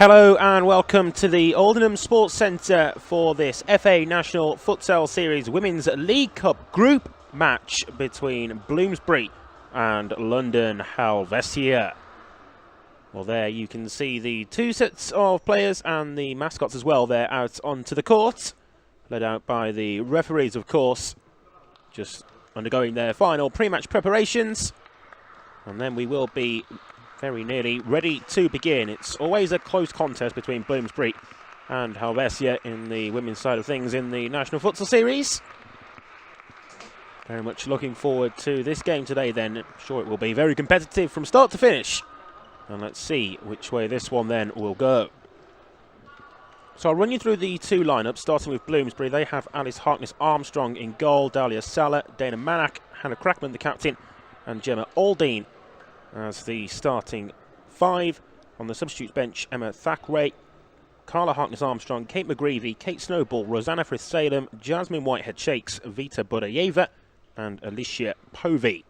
Hello and welcome to the Aldenham Sports Centre for this FA National Futsal Series Women's League Cup group match between Bloomsbury and London Helvecia. Well, there you can see the two sets of players and the mascots as well. They're out onto the court, led out by the referees, of course, just undergoing their final pre-match preparations. And then we will be very nearly ready to begin. It's always a close contest between Bloomsbury and Helvecia in the women's side of things in the National Futsal Series. Very much looking forward to this game today then. I'm sure it will be very competitive from start to finish. And let's see which way this one then will go. So I'll run you through the two lineups, starting with Bloomsbury. They have Alice Harkness-Armstrong in goal, Dahlia Sala, Dana Manak, Hannah Crackman the captain, and Gemma Aldine as the starting five. On the substitutes bench, Emma Thackeray, Carla Harkness-Armstrong, Kate McGreevy, Kate Snowball, Rosanna Frith-Salem, Jasmine Whitehead-Shakes, Vita Budayeva, and Alicia Povey.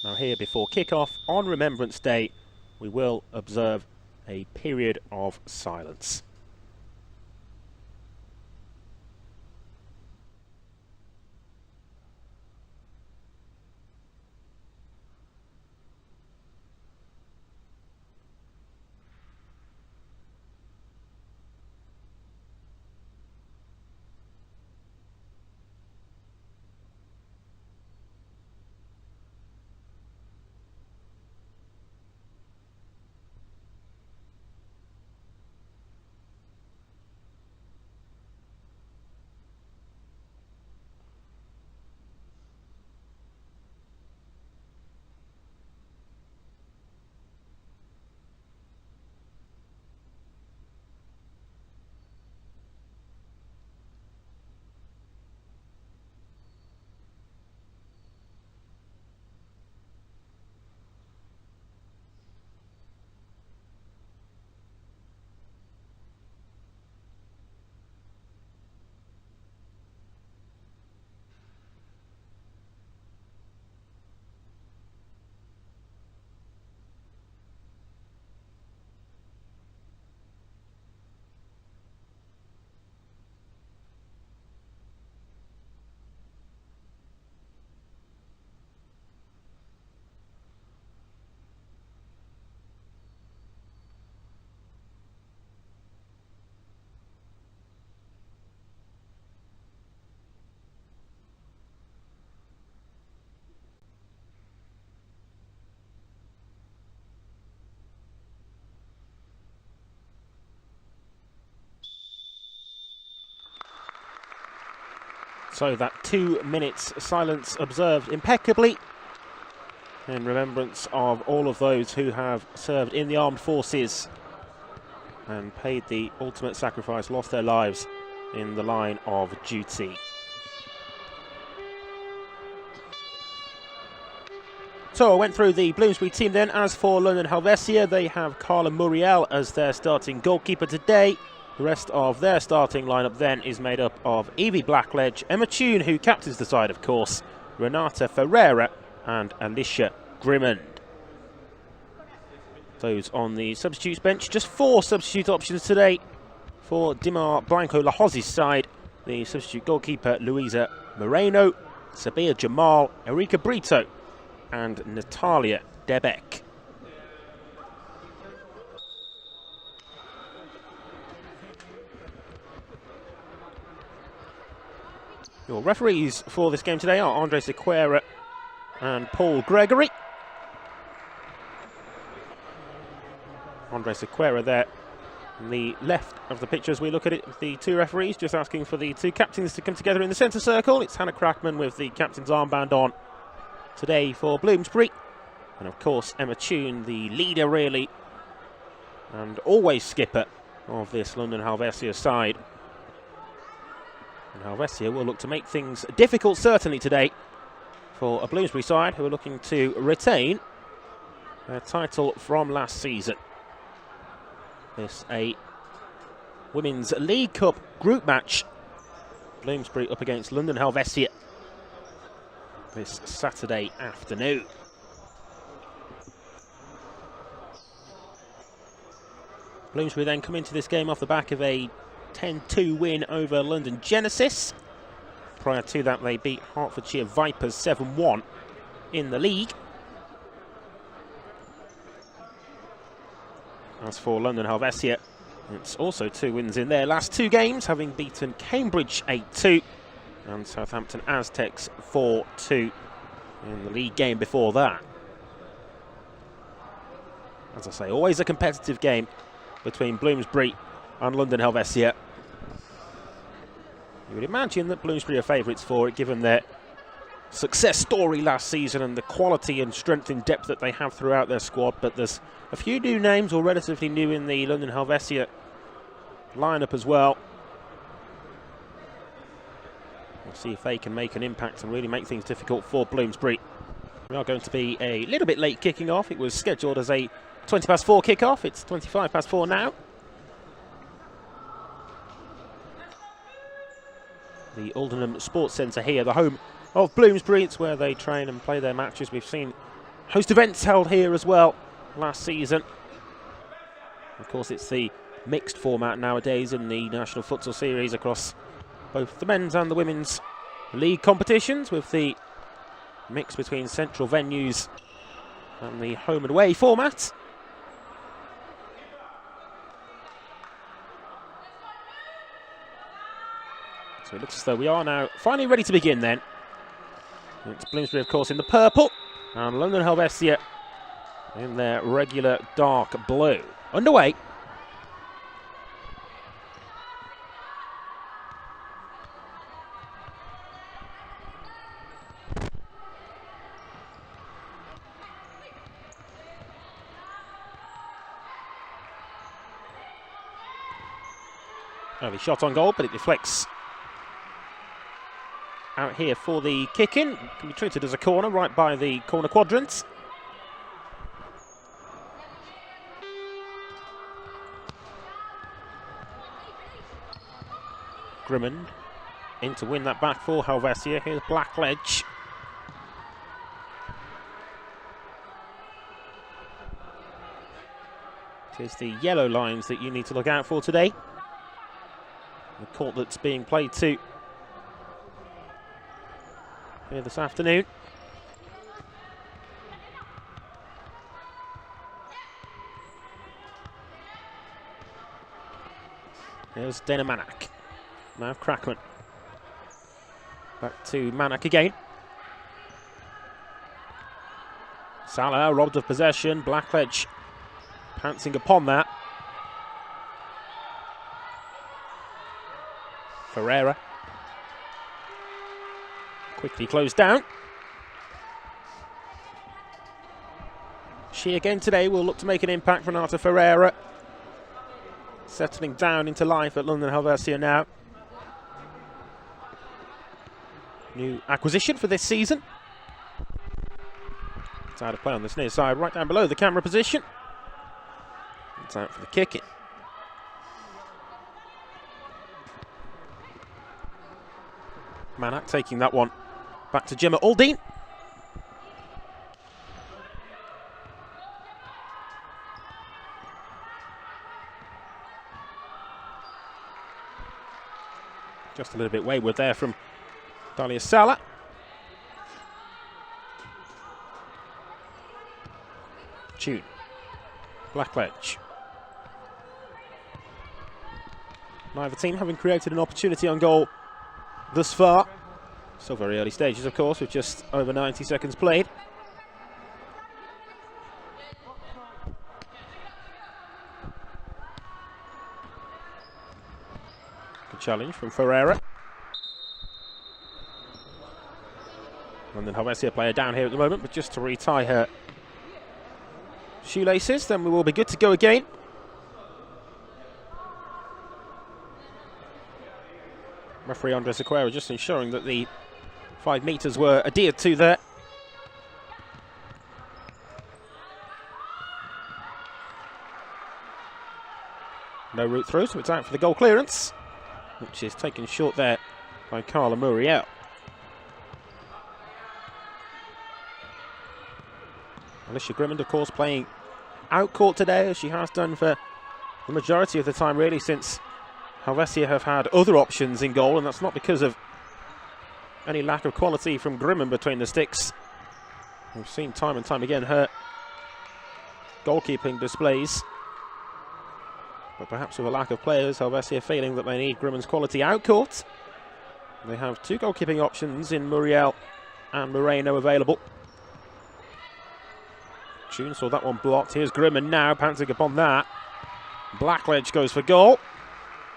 Now here before kick-off, on Remembrance Day, we will observe a period of silence. So that 2 minutes silence observed impeccably in remembrance of all of those who have served in the armed forces and paid the ultimate sacrifice, lost their lives in the line of duty. So I went through the Bloomsbury team then. As for London Helvecia, they have Carla Muriel as their starting goalkeeper today. The rest of their starting lineup then is made up of Evie Blackledge, Emma Tune, who captains the side of course, Renata Ferreira and Alicia Grimmond. Those on the substitutes bench, just 4 substitute options today for Dimar Blanco Lahozi's side. The substitute goalkeeper Luisa Moreno, Sabia Jamal, Erika Brito and Natalia Debeck. Your referees for this game today are Andre Sequeira and Paul Gregory. Andre Sequeira there on the left of the picture as we look at it, the two referees just asking for the two captains to come together in the centre circle. It's Hannah Crackman with the captain's armband on today for Bloomsbury. And of course Emma Tune, the leader really, and always skipper of this London Helvecia side. And Helvecia will look to make things difficult certainly today for a Bloomsbury side who are looking to retain their title from last season. This a Women's League Cup group match. Bloomsbury up against London Helvecia this Saturday afternoon. Bloomsbury then come into this game off the back of a 10-2 win over London Genesis. Prior to that, they beat Hertfordshire Vipers 7-1 in the league. As for London Helvecia, it's also 2 wins in their last 2 games, having beaten Cambridge 8-2 and Southampton Aztecs 4-2 in the league game before that. As I say, always a competitive game between Bloomsbury and London Helvecia. You would imagine that Bloomsbury are favourites for it, given their success story last season and the quality and strength and depth that they have throughout their squad, but there's a few new names, or relatively new, in the London Helvecia lineup as well. We'll see if they can make an impact and really make things difficult for Bloomsbury. We are going to be a little bit late kicking off. It was scheduled as a 4 kick-off. It's 4 now. The Aldenham Sports Centre here, the home of Bloomsbury. It's where they train and play their matches. We've seen a host of events held here as well last season. Of course, it's the mixed format nowadays in the National Futsal Series across both the men's and the women's league competitions, with the mix between central venues and the home and away format. So it looks as though we are now finally ready to begin then. It's Bloomsbury, of course, in the purple, and London Helvecia in their regular dark blue. Underway. Early shot on goal, but it deflects out here for the kick-in. Can be treated as a corner right by the corner quadrant. Grimmond in to win that back for Helvecia. Here's Blackledge. It is the yellow lines that you need to look out for today. The court that's being played to here this afternoon. There's Dana Manak. Now Crackman. Back to Manak again. Salah robbed of possession. Blackledge pouncing upon that. Ferreira. Quickly closed down. She again today will look to make an impact. Renata Ferreira settling down into life at London Helvecia now. New acquisition for this season. It's out of play on this near side, right down below the camera position. It's out for the kick-in. Manak taking that one back to Gemma Aldine. Just a little bit wayward there from Dalia Sala. Tune. Blackledge. Neither team having created an opportunity on goal thus far. Still very early stages, of course, with just over 90 seconds played. Good challenge from Ferreira. London Helvecia player down here at the moment, but just to retie her shoelaces, then we will be good to go again. Referee Andres Aguero just ensuring that the 5 metres were adhered to there. No route through, so it's out for the goal clearance, which is taken short there by Carla Muriel. Alicia Grimmond, of course, playing out court today, as she has done for the majority of the time, really, since Helvecia have had other options in goal, and that's not because of any lack of quality from Grimmen between the sticks. We've seen time and time again her goalkeeping displays, but perhaps with a lack of players, Helvecia feeling that they need Grimmen's quality out court. They have two goalkeeping options in Muriel and Moreno available. Tune saw that one blocked. Here's Grimmen now, pouncing upon that. Blackledge goes for goal.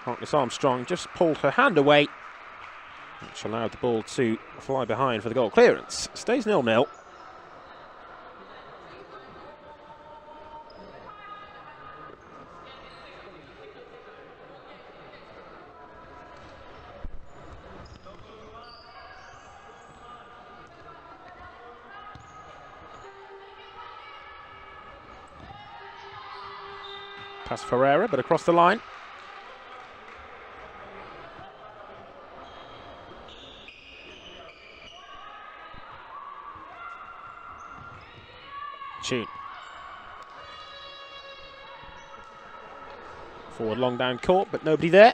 Harkness Armstrong just pulled her hand away, which allowed the ball to fly behind for the goal clearance. Stays 0-0. Past Ferreira, but across the line. Tune. Forward long down court, but nobody there.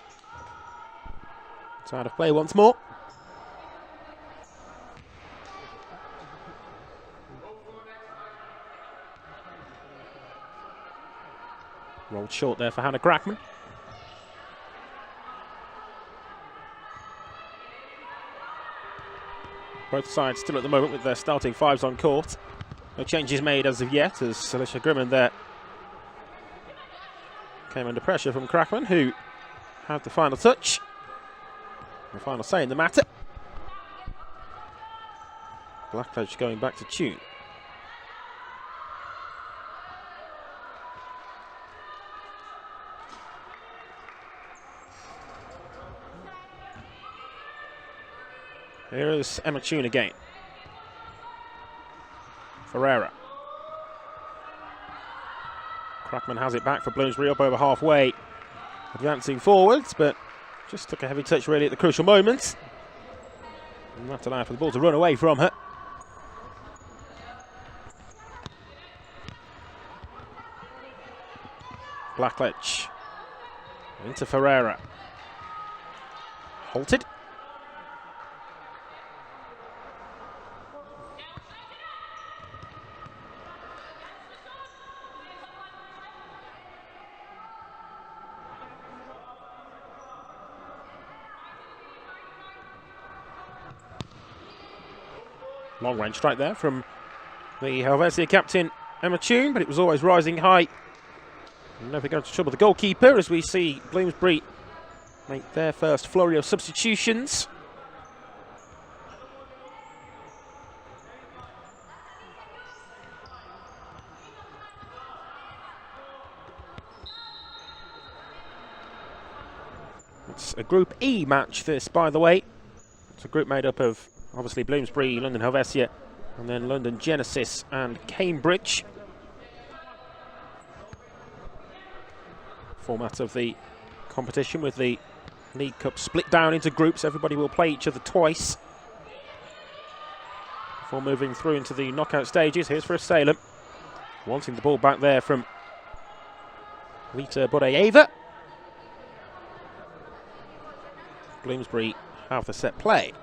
It's out of play once more. Rolled short there for Hannah Crackman. Both sides still at the moment with their starting fives on court. No changes made as of yet, as Alicia Grimmen there came under pressure from Crackman, who had the final touch, the final say in the matter. Blackledge going back to Tune. Here is Emma Tune again. Ferreira. Crackman has it back for Bloomsbury up over halfway. Advancing forwards, but just took a heavy touch really at the crucial moment. And that allowed for the ball to run away from her. Blackledge. Into Ferreira. Halted. Long range strike there from the Helvecia captain Emma Tune, but it was always rising high. Never going to trouble the goalkeeper as we see Bloomsbury make their first flurry of substitutions. It's a Group E match, this, by the way. It's a group made up of obviously Bloomsbury, London Helvecia, and then London Genesis and Cambridge. Format of the competition with the League Cup split down into groups. Everybody will play each other twice before moving through into the knockout stages. Here's for Salem, wanting the ball back there from Rita Bodeyeva. Bloomsbury have the set play.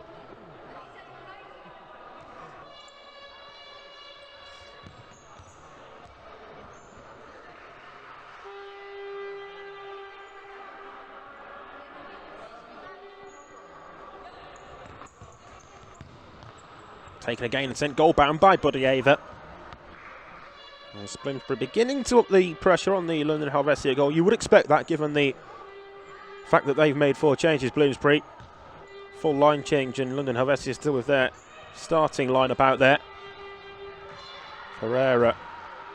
Taken again and sent goal bound by Bodeyeva. Bloomsbury beginning to up the pressure on the London Helvecia goal. You would expect that given the fact that they've made 4 changes, Bloomsbury. Full line change, and London Helvecia still with their starting lineup out there. Ferreira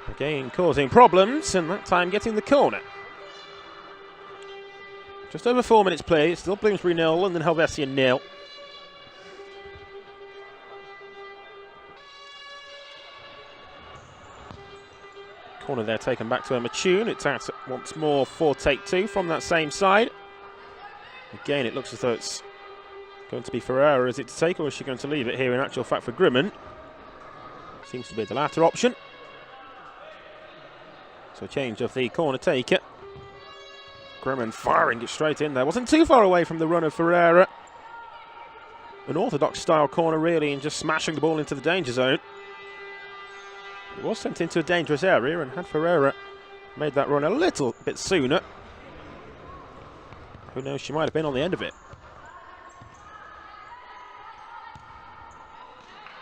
again causing problems, and that time getting the corner. Just over 4 minutes played. Still Bloomsbury 0, London Helvecia 0. Corner there taken back to Emma Tune. It's out once more for take 2 from that same side. Again, it looks as though it's going to be Ferreira. Is it to take, or is she going to leave it here in actual fact for Grimmen? Seems to be the latter option. So change of the corner taker. Grimmon firing it straight in there. Wasn't too far away from the run of Ferreira. An orthodox style corner really, and just smashing the ball into the danger zone. It was sent into a dangerous area, and had Ferreira made that run a little bit sooner, who knows, she might have been on the end of it.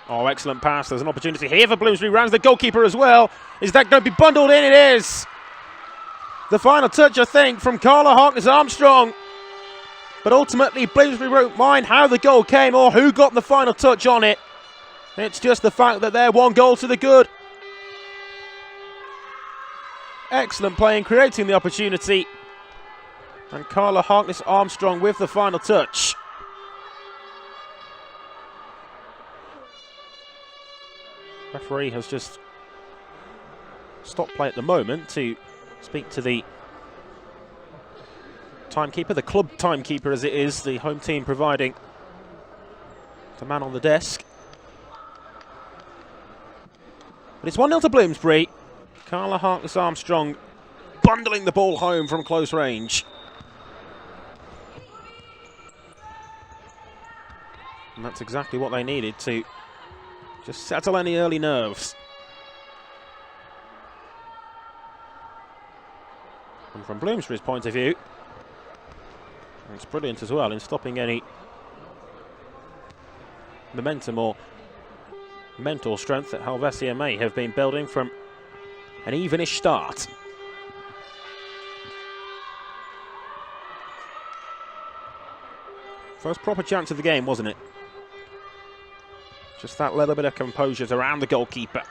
Oh, excellent pass. There's an opportunity here for Bloomsbury. Rounds the goalkeeper as well. Is that going to be bundled in? It is. The final touch, I think, from Carla Harkness-Armstrong. But ultimately, Bloomsbury won't mind how the goal came or who got the final touch on it. It's just the fact that they're 1 goal to the good. Excellent play in creating the opportunity. And Carla Harkness-Armstrong with the final touch. Referee has just stopped play at the moment to speak to the timekeeper, the club timekeeper as it is, the home team providing the man on the desk. But it's 1-0 to Bloomsbury. Carla Harkness-Armstrong bundling the ball home from close range. And that's exactly what they needed to just settle any early nerves. And from Bloomsbury's point of view, it's brilliant as well in stopping any momentum or mental strength that Helvecia may have been building from an evenish start. First proper chance of the game, wasn't it? Just that little bit of composure around the goalkeeper.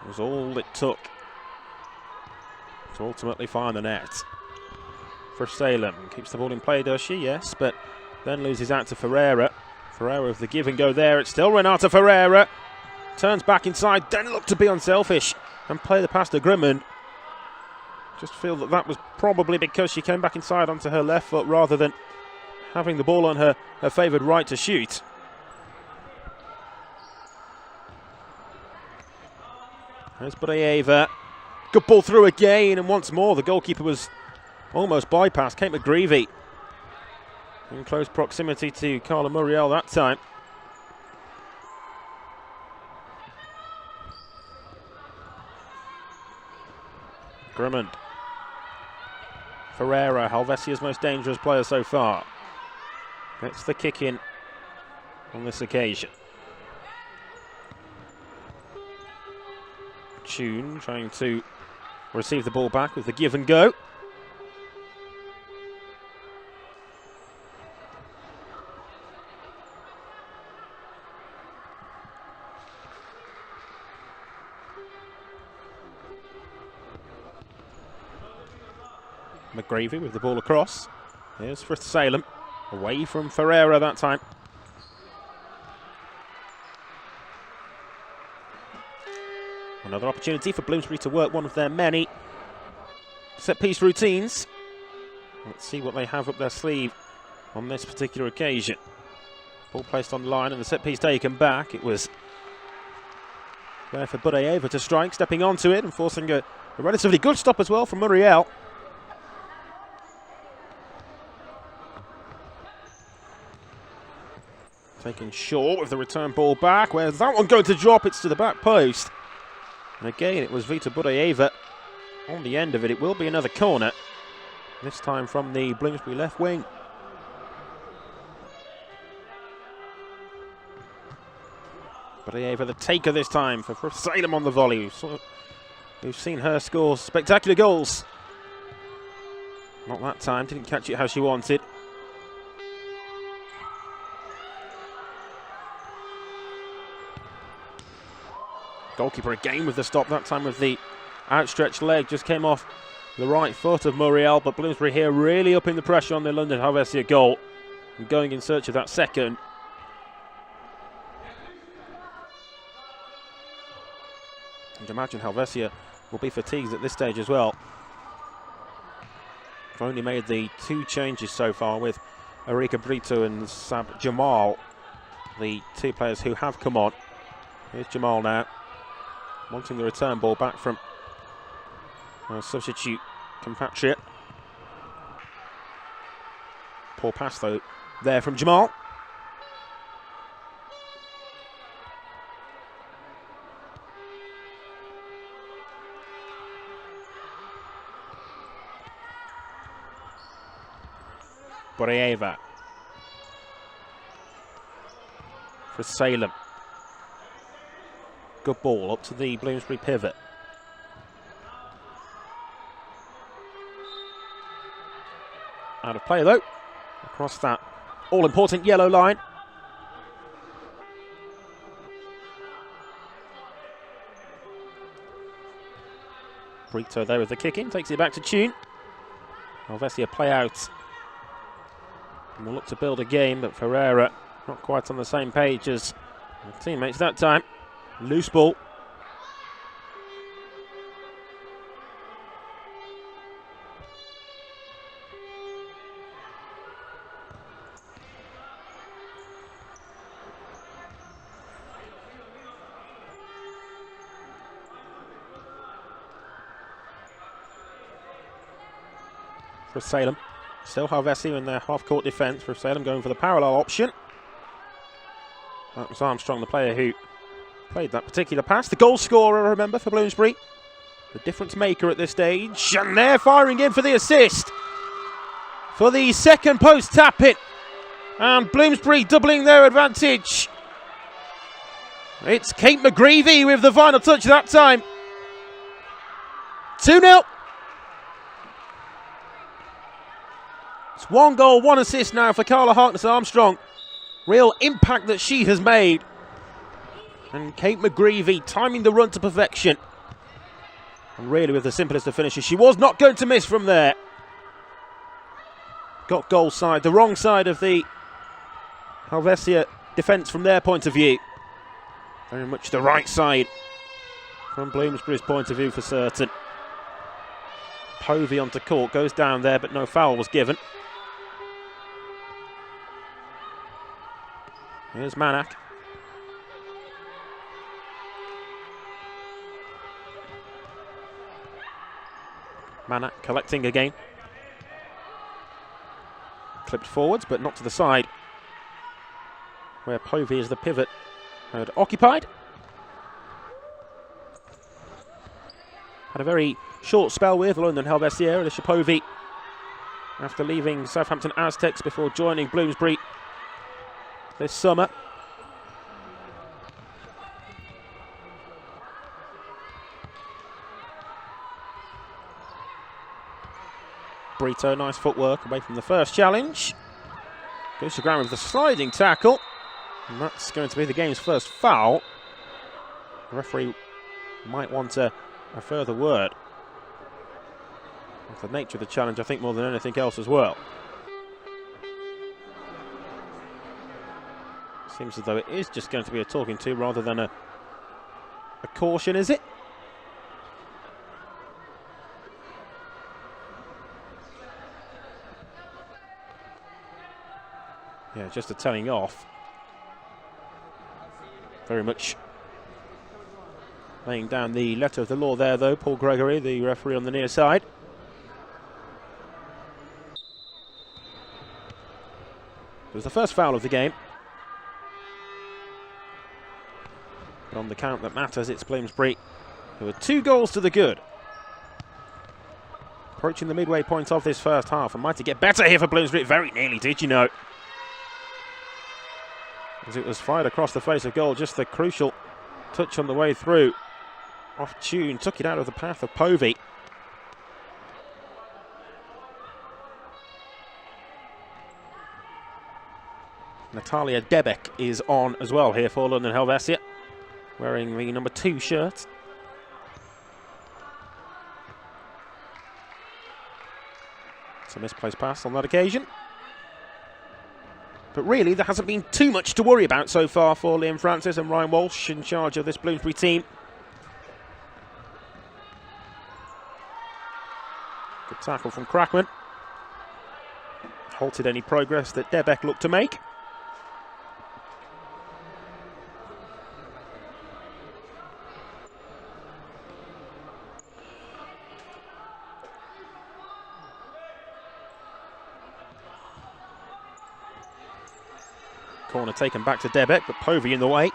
It was all it took to ultimately find the net. For Salem, keeps the ball in play, does she? Yes, but then loses out to Ferreira. Ferreira with the give and go there. It's still Renata Ferreira. Turns back inside, then looked to be unselfish and play the pass to Grimmon. Just feel that that was probably because she came back inside onto her left foot rather than having the ball on her favoured right to shoot. There's Budayeva. Good ball through again, and once more the goalkeeper was almost bypassed. Kate McGreevy in close proximity to Carla Muriel that time. Grimmon. Ferreira, Helvecia's most dangerous player so far. Gets the kick in on this occasion. Tune trying to receive the ball back with the give and go. McGreevy with the ball across. Here's for Salem. Away from Ferreira that time. Another opportunity for Bloomsbury to work one of their many set-piece routines. Let's see what they have up their sleeve on this particular occasion. Ball placed on the line and the set-piece taken back. It was there for Budayeva to strike, stepping onto it and forcing a relatively good stop as well from Muriel. Taken short with the return ball back. Where's that one going to drop? It's to the back post. And again, it was Vita Budayeva on the end of it. It will be another corner, this time from the Bloomsbury left wing. Budayeva the taker this time for Salem on the volley. We've seen her score spectacular goals. Not that time, didn't catch it how she wanted. Goalkeeper again with the stop, that time with the outstretched leg. Just came off the right foot of Muriel, but Bloomsbury here really upping the pressure on the London Helvecia goal and going in search of that second. I'd imagine Helvecia will be fatigued at this stage as well. They've only made the 2 changes so far with Erika Brito and Sab Jamal, the 2 players who have come on. Here's Jamal now, wanting the return ball back from our substitute compatriot. Poor pass though there from Jamal. Boreva for Salem. Good ball up to the Bloomsbury pivot. Out of play though. Across that all-important yellow line. Brito there with the kick in, takes it back to Tune. Helvecia play out. And we'll look to build a game, but Ferreira not quite on the same page as the teammates that time. Loose ball. For Salem. Still Helvecia in their half-court defence. For Salem going for the parallel option. That was Armstrong, the player who played that particular pass. The goal scorer, remember, for Bloomsbury. The difference maker at this stage. And they're firing in for the assist. For the second post tap-in. And Bloomsbury doubling their advantage. It's Kate McGreevy with the final touch that time. 2-0. It's 1 goal, 1 assist now for Carla Harkness-Armstrong. Real impact that she has made. And Kate McGreevy timing the run to perfection. And really with the simplest of finishes. She was not going to miss from there. Got goal side, the wrong side of the Helvecia defence from their point of view. Very much the right side from Bloomsbury's point of view for certain. Povey onto court, goes down there, but no foul was given. Here's Manak. Manak collecting again. Clipped forwards, but not to the side, where Povey is the pivot had occupied. Had a very short spell with London Helvecia, Alicia Povey, after leaving Southampton Aztecs before joining Bloomsbury this summer. Brito, nice footwork away from the first challenge. Goes to ground with the sliding tackle. And that's going to be the game's first foul. The referee might want a further word. Of the nature of the challenge, I think, more than anything else as well. Seems as though it is just going to be a talking to rather than a caution, is it? Yeah, just a telling off. Very much laying down the letter of the law there, though, Paul Gregory, the referee on the near side. It was the first foul of the game. But on the count that matters, it's Bloomsbury who are 2 goals to the good. Approaching the midway point of this first half, and might it get better here for Bloomsbury? It very nearly did, you know. As it was fired across the face of goal, just the crucial touch on the way through. Off Tune, took it out of the path of Povey. Natalia Debek is on as well here for London Helvecia, wearing the number 2 shirt. It's a misplaced pass on that occasion. But really, there hasn't been too much to worry about so far for Liam Francis and Ryan Walsh in charge of this Bloomsbury team. Good tackle from Crackman. Halted any progress that Debek looked to make. corner taken back to Debeck, but Povey in the way.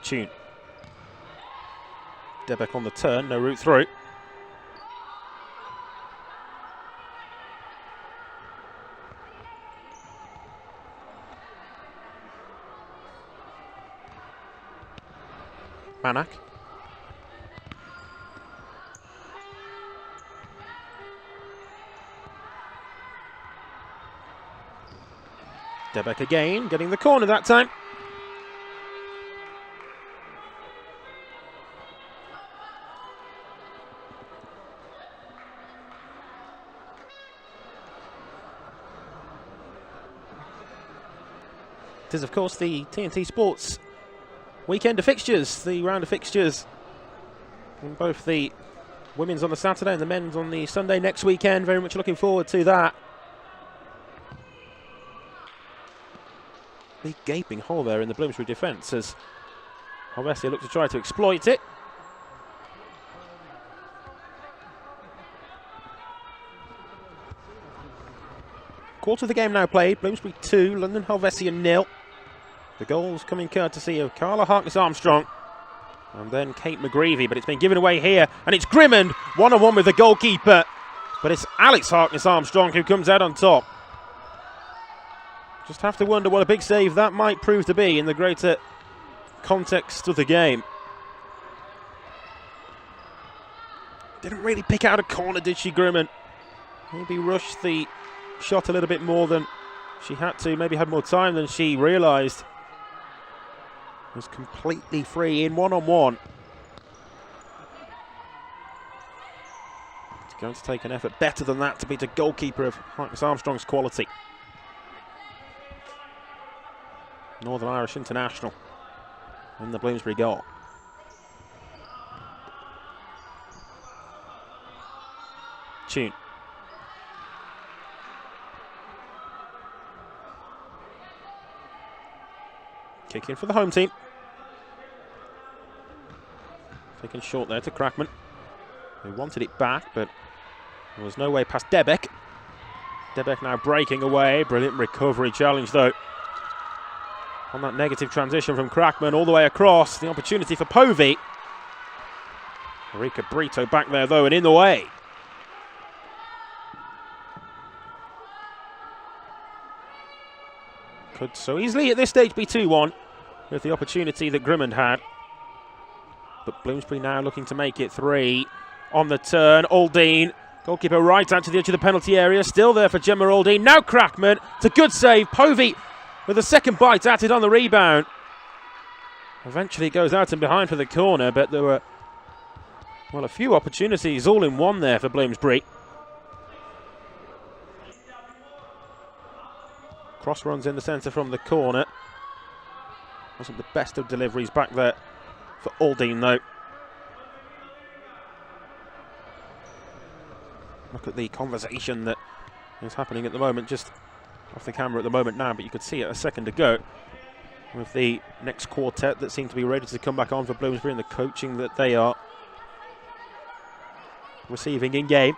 Tune. Debeck on the turn, no route through. Manak. Debeck again, getting the corner that time. It is, of course, the TNT Sports weekend of fixtures, the round of fixtures. And both the women's on the Saturday and the men's on the Sunday next weekend. Very much looking forward to that. The gaping hole there in the Bloomsbury defence as Helvecia look to try to exploit it. Quarter of the game now played. Bloomsbury 2, London Helvecia 0. The goals coming courtesy of Carla Harkness-Armstrong and then Kate McGreevy, but it's been given away here, and it's Grimmond one-on-one with the goalkeeper, but it's Alex Harkness-Armstrong who comes out on top. Just have to wonder what a big save that might prove to be in the greater context of the game. Didn't really pick out a corner, did she, Grimmond? Maybe rushed the shot a little bit more than she had to, maybe had more time than she realised. Was completely free in one-on-one. It's going to take an effort better than that to beat a goalkeeper of Harkness-Armstrong's quality. Northern Irish international in the Bloomsbury goal. Tune. Kick in for the home team. Taken short there to Crackman, who wanted it back, but there was no way past Debeck. Debeck now breaking away. Brilliant recovery challenge, though. On that negative transition from Crackman all the way across. The opportunity for Povey. Marika Brito back there, though, and in the way. Could so easily at this stage be 2-1 with the opportunity that Grimmond had. But Bloomsbury now looking to make it 3 on the turn. Aldine, goalkeeper right out to the edge of the penalty area. Still there for Gemma Aldine. Now Crackman. It's a good save. Povey with a second bite at it on the rebound. Eventually it goes out and behind for the corner, but there were, well, a few opportunities all in one there for Bloomsbury. Cross runs in the centre from the corner. Wasn't the best of deliveries back there for Aldine, though. Look at the conversation that is happening at the moment, just off the camera at the moment now, but you could see it a second ago with the next quartet that seem to be ready to come back on for Bloomsbury and the coaching that they are receiving in game.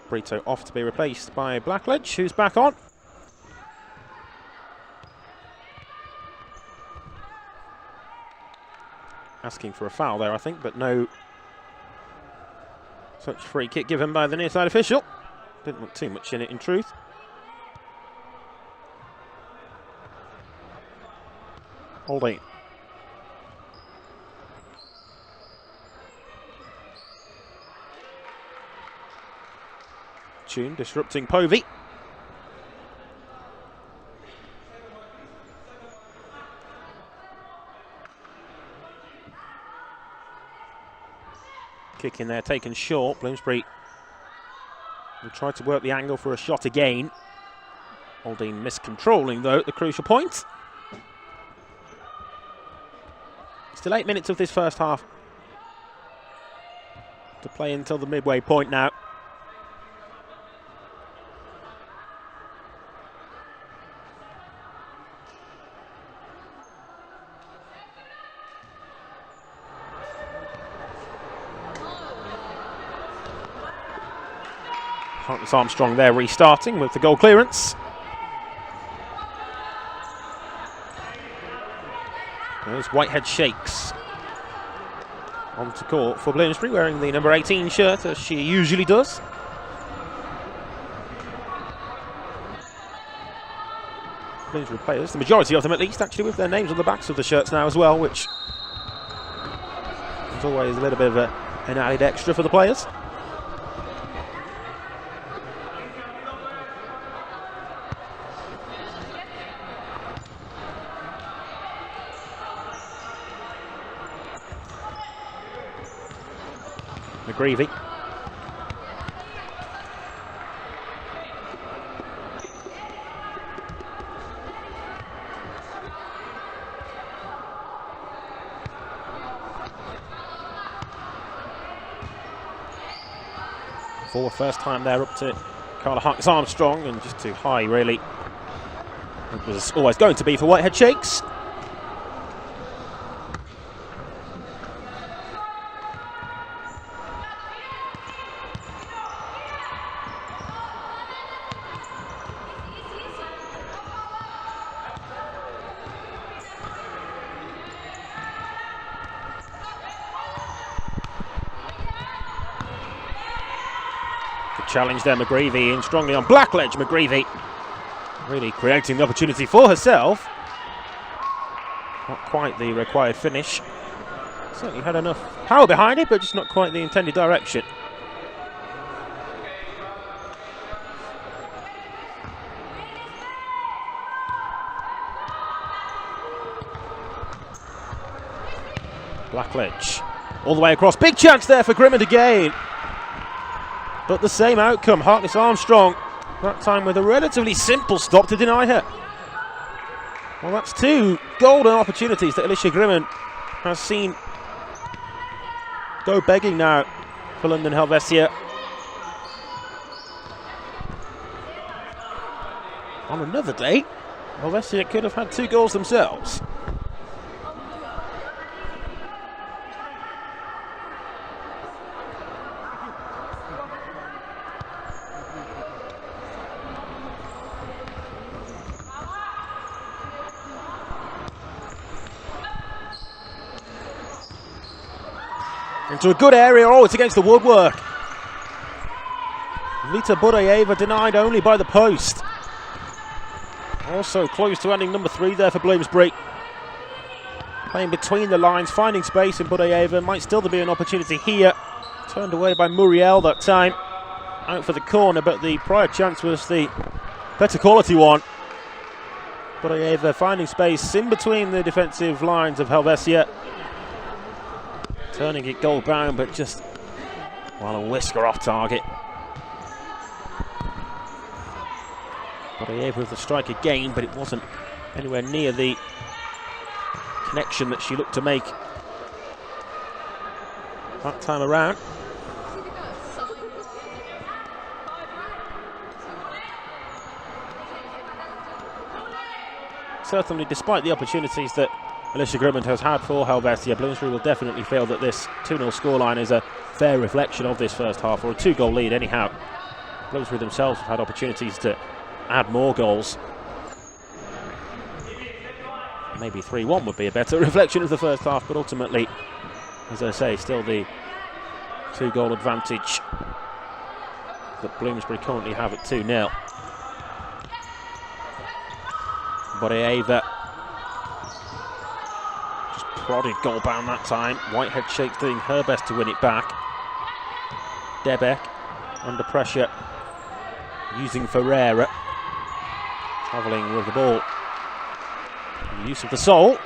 Brito off to be replaced by Blackledge, who's back on. Asking for a foul there, I think, but no such free kick given by the near side official. Didn't look too much in it, in truth. Aldine. Tune disrupting Povey. Kick in there taken short. Bloomsbury will try to work the angle for a shot again. Aldine miscontrolling, though, at the crucial point. Still 8 minutes of this first half to play until the midway point now. Harkness Armstrong there restarting with the goal clearance. There's Whitehead Shakes onto court for Bloomsbury, wearing the number 18 shirt as she usually does. Bloomsbury players, the majority of them at least, actually with their names on the backs of the shirts now as well, which is always a little bit of an added extra for the players. McGreevy. For first time there up to Carla Harkness Armstrong, and just too high really. It was always going to be for Whitehead Shakes. Challenge there, McGreevy in strongly on Blackledge. McGreevy really creating the opportunity for herself. Not quite the required finish. Certainly had enough power behind it, but just not quite the intended direction. Blackledge all the way across. Big chance there for Grimmond again. But the same outcome, Harkness Armstrong, that time with a relatively simple stop to deny her. Well, that's two golden opportunities that Alicia Grimmond has seen go begging now for London Helvecia. On another day, Helvecia could have had 2 goals themselves. Into a good area. Oh, it's against the woodwork. Vita Budayeva denied only by the post. Also close to ending number 3 there for Bloomsbury. Playing between the lines, finding space in Budayeva. Might still be an opportunity here. Turned away by Muriel that time. Out for the corner, but the prior chance was the better quality one. Budayeva finding space in between the defensive lines of Helvecia. Turning it goal bound, but just a whisker off target. Budayeva with the strike again, but it wasn't anywhere near the connection that she looked to make that time around. Certainly, despite the opportunities that Alicia Grimmond has had for Helvecia, Bloomsbury will definitely feel that this 2-0 scoreline is a fair reflection of this first half, or a 2-goal lead anyhow. Bloomsbury themselves have had opportunities to add more goals. Maybe 3-1 would be a better reflection of the first half, but ultimately, as I say, still the 2-goal advantage that Bloomsbury currently have at 2-0. Budayeva just prodded goal bound that time. Whitehead Shakes doing her best to win it back. Debeck under pressure, using Ferreira, travelling with the ball. Use of the soul.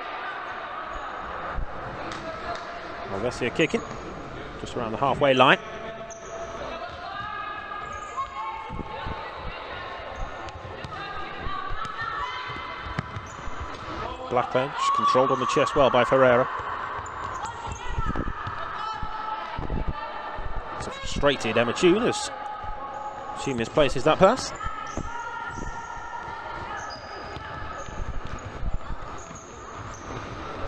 Helvecia kicking just around the halfway line. Blackledge controlled on the chest well by Ferreira. It's a frustrated Emma Tune as she misplaces that pass.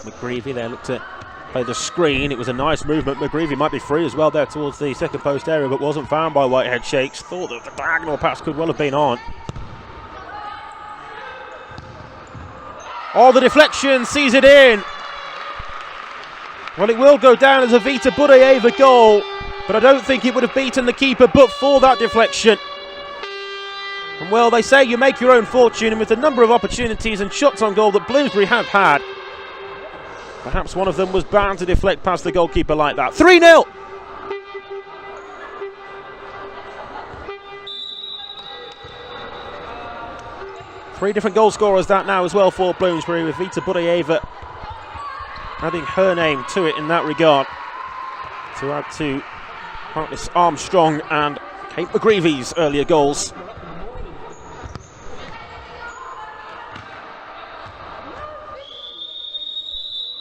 McGreevy there looked to Played the screen. It was a nice movement. McGreevy might be free as well there towards the second post area, but wasn't found by Whitehead Shakes. Thought that the diagonal pass could well have been on. Oh, the deflection sees it in. Well, it will go down as a Vita Budayeva goal, but I don't think it would have beaten the keeper but for that deflection. And well, they say you make your own fortune, and with the number of opportunities and shots on goal that Bloomsbury have had, perhaps one of them was bound to deflect past the goalkeeper like that. 3-0! Three different goal scorers that now as well for Bloomsbury, with Vita Budayeva adding her name to it in that regard, to add to Hartness Armstrong and Kate McGreevy's earlier goals.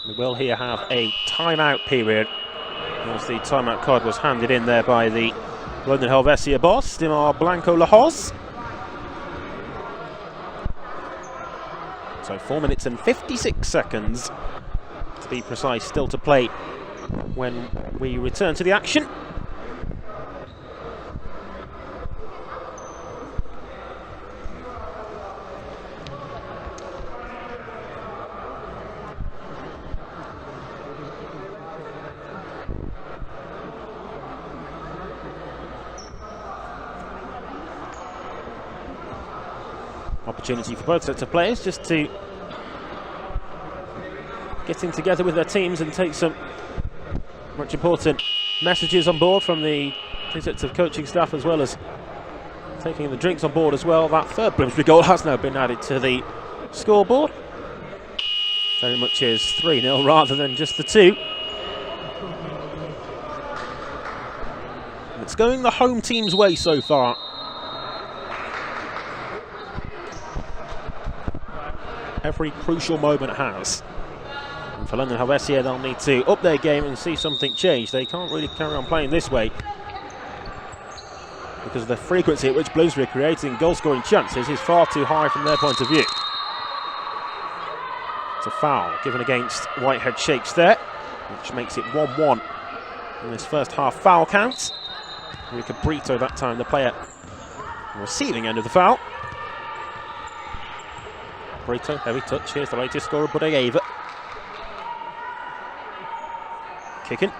We will here have a timeout period, as the timeout card was handed in there by the London Helvecia boss, Dimar Blanco Lahoz. So 4 minutes and 56 seconds, to be precise, still to play when we return to the action. Opportunity for both sets of players just to get in together with their teams and take some much important messages on board from the two sets of coaching staff, as well as taking the drinks on board as well. That third Bloomsbury goal has now been added to the scoreboard. Very much is 3-0 rather than just the 2. And it's going the home team's way so far. Every crucial moment has. And for London Helvecia, they'll need to up their game and see something change. They can't really carry on playing this way, because the frequency at which Bloomsbury are creating goal-scoring chances is far too high from their point of view. It's a foul given against Whitehead Shakes there, which makes it 1-1 in this first half foul count. Rika Brito that time, the player on the receiving end of the foul. Brito, heavy touch. Here's the latest scorer, Budayeva. Kicking.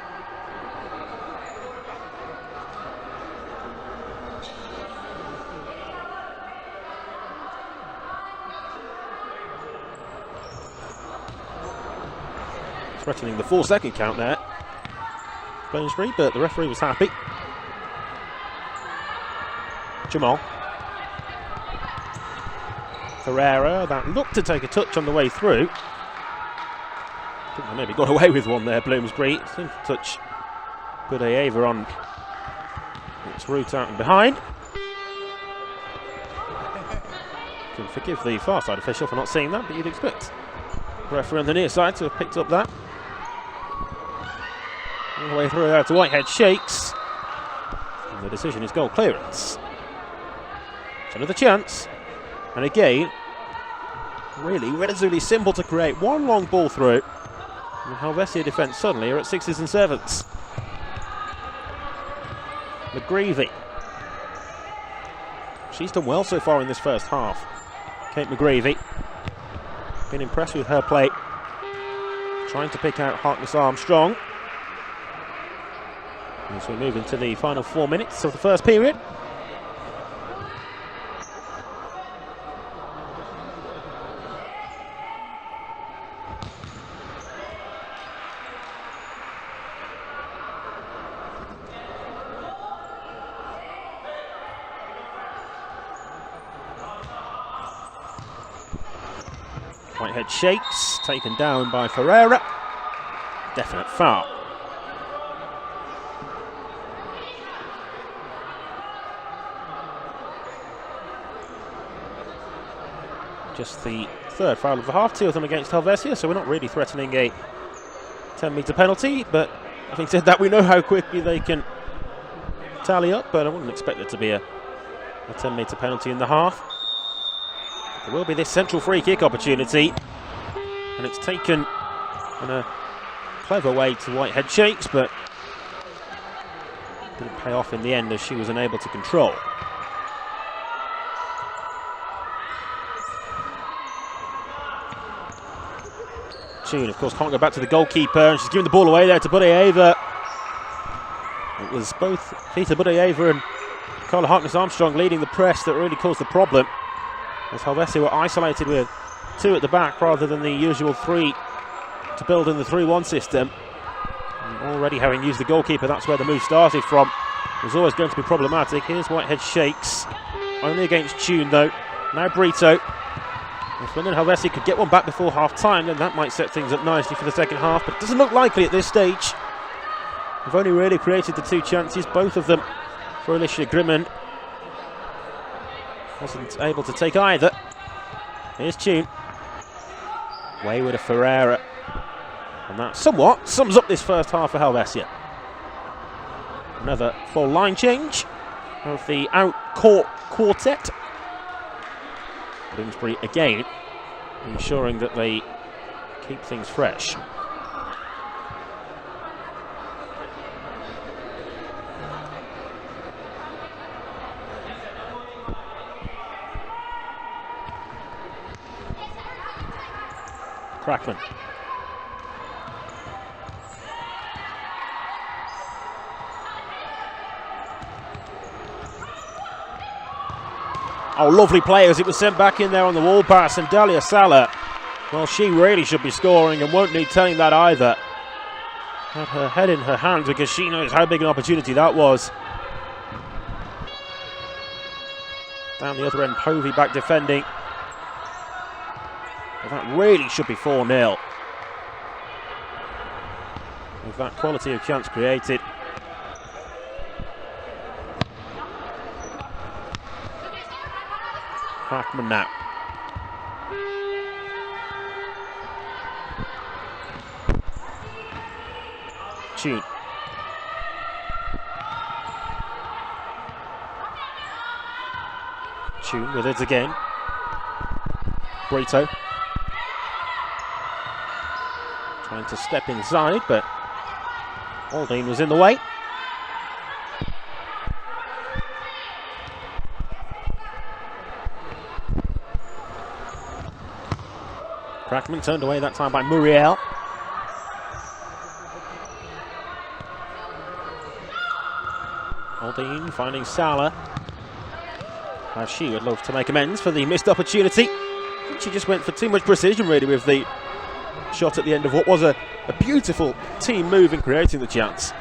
Threatening the 4-second count there, Bloomsbury, but the referee was happy. Jamal. Ferreira, that looked to take a touch on the way through. I think they maybe got away with one there, Bloomsbury. Seemed to touch Budayeva on its route out and behind. Can forgive the far side official for not seeing that, but you'd expect the referee on the near side to have picked up that. All the way through there to Whitehead Shakes. And the decision is goal clearance. It's another chance. And again, really relatively simple to create. One long ball through. And the Helvecia defence suddenly are at 6s and 7s. McGreevy. She's done well so far in this first half. Kate McGreevy. Been impressed with her play. Trying to pick out Hartness Armstrong. As we move into the final 4 minutes of the first period. Whitehead Shakes, taken down by Ferreira. Definite foul. Just the third foul of the half, 2 of them against Helvecia, so we're not really threatening a 10-metre penalty, but having said that, we know how quickly they can tally up, but I wouldn't expect it to be a 10-metre penalty in the half. There will be this central free kick opportunity, and it's taken in a clever way to Whitehead Shakes, but didn't pay off in the end as she was unable to control. Tune, of course, can't go back to the goalkeeper, and she's giving the ball away there to Budayeva. It was both Peter Budayeva and Carla Harkness-Armstrong leading the press that really caused the problem, as Helvecia were isolated with 2 at the back rather than the usual 3 to build in the 3-1 system. And already having used the goalkeeper, that's where the move started from. It was always going to be problematic. Here's Whitehead Shakes, only against Tune though. Now Brito. If London Helvecia could get one back before half-time, then that might set things up nicely for the second half, but it doesn't look likely at this stage. We've only really created the 2 chances, both of them for Alicia Grimond. Wasn't able to take either. Here's Tune. Wayward of Ferreira. And that somewhat sums up this first half for Helvecia. Another full line change of the out-court quartet. Bloomsbury again, ensuring that they keep things fresh. Crackman. Oh, lovely play as it was sent back in there on the wall pass, and Dalia Sala, well, she really should be scoring and won't need telling that either. Had her head in her hands because she knows how big an opportunity that was. Down the other end, Povey back defending. But that really should be 4-0. With that quality of chance created. Crackman now. Tune. Tune with it again. Brito. Trying to step inside, but Aldenham was in the way. Crackman turned away that time by Muriel. Aldenham finding Sala. As she would love to make amends for the missed opportunity. She just went for too much precision really with the shot at the end of what was a beautiful team move in creating the chance.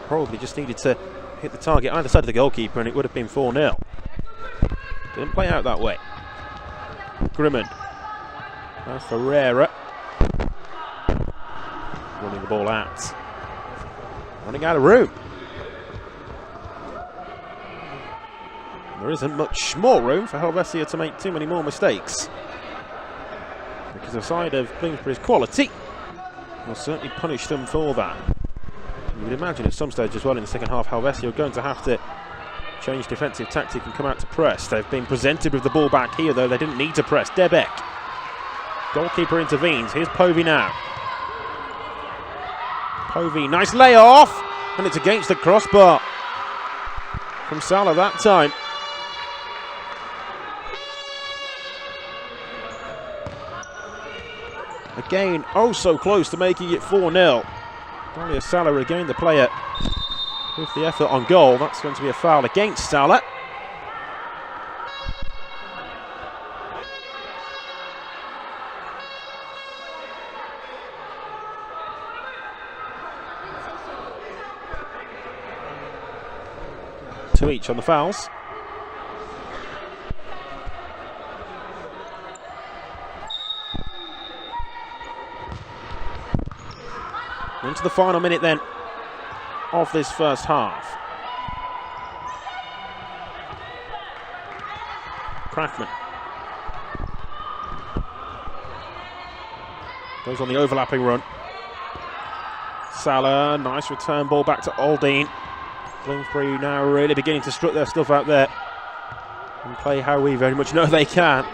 Probably just needed to hit the target either side of the goalkeeper and it would have been 4-0. Didn't play out that way. Grimond. Ferreira. Running the ball out. Running out of room. There isn't much more room for Helvecia to make too many more mistakes, because the side of Bloomsbury's quality will certainly punish them for that. You would imagine at some stage as well in the second half Helvecia are going to have to change defensive tactic and come out to press. They've been presented with the ball back here though, they didn't need to press. Debeck. Goalkeeper intervenes. Here's Povey now. Povey, nice layoff, and it's against the crossbar from Sala that time. Again, oh so close to making it 4-0. Dalia Sala again the player with the effort on goal. That's going to be a foul against Sala. Two each on the fouls. Into the final minute then of this first half. Crackman goes on the overlapping run. Sala, nice return ball back to Aldenham. Bloomsbury now really beginning to strut their stuff out there and play how we very much know they can.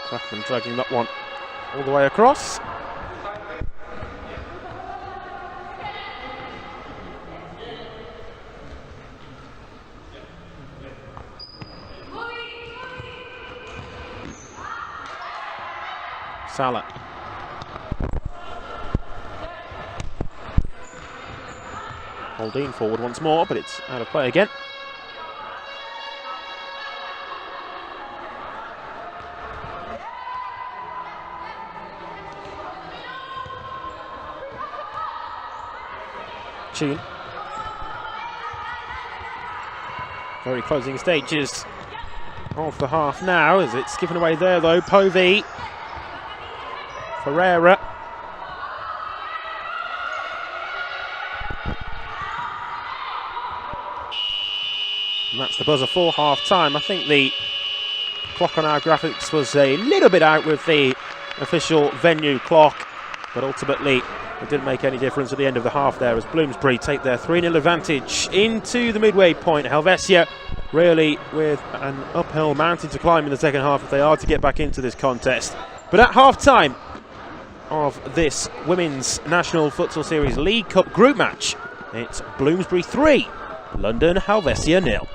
Clapham dragging that one all the way across. Salah. Aldine forward once more, but it's out of play again. Tune. Very closing stages of the half now, as it's given away there though. Povey. Ferreira. And that's the buzzer for half time. I think the clock on our graphics was a little bit out with the official venue clock, but ultimately it didn't make any difference at the end of the half there, as Bloomsbury take their 3-0 advantage into the midway point. Helvecia really with an uphill mountain to climb in the second half if they are to get back into this contest. But at half time of this Women's National Futsal Series League Cup group match, it's Bloomsbury 3, London Helvecia 0.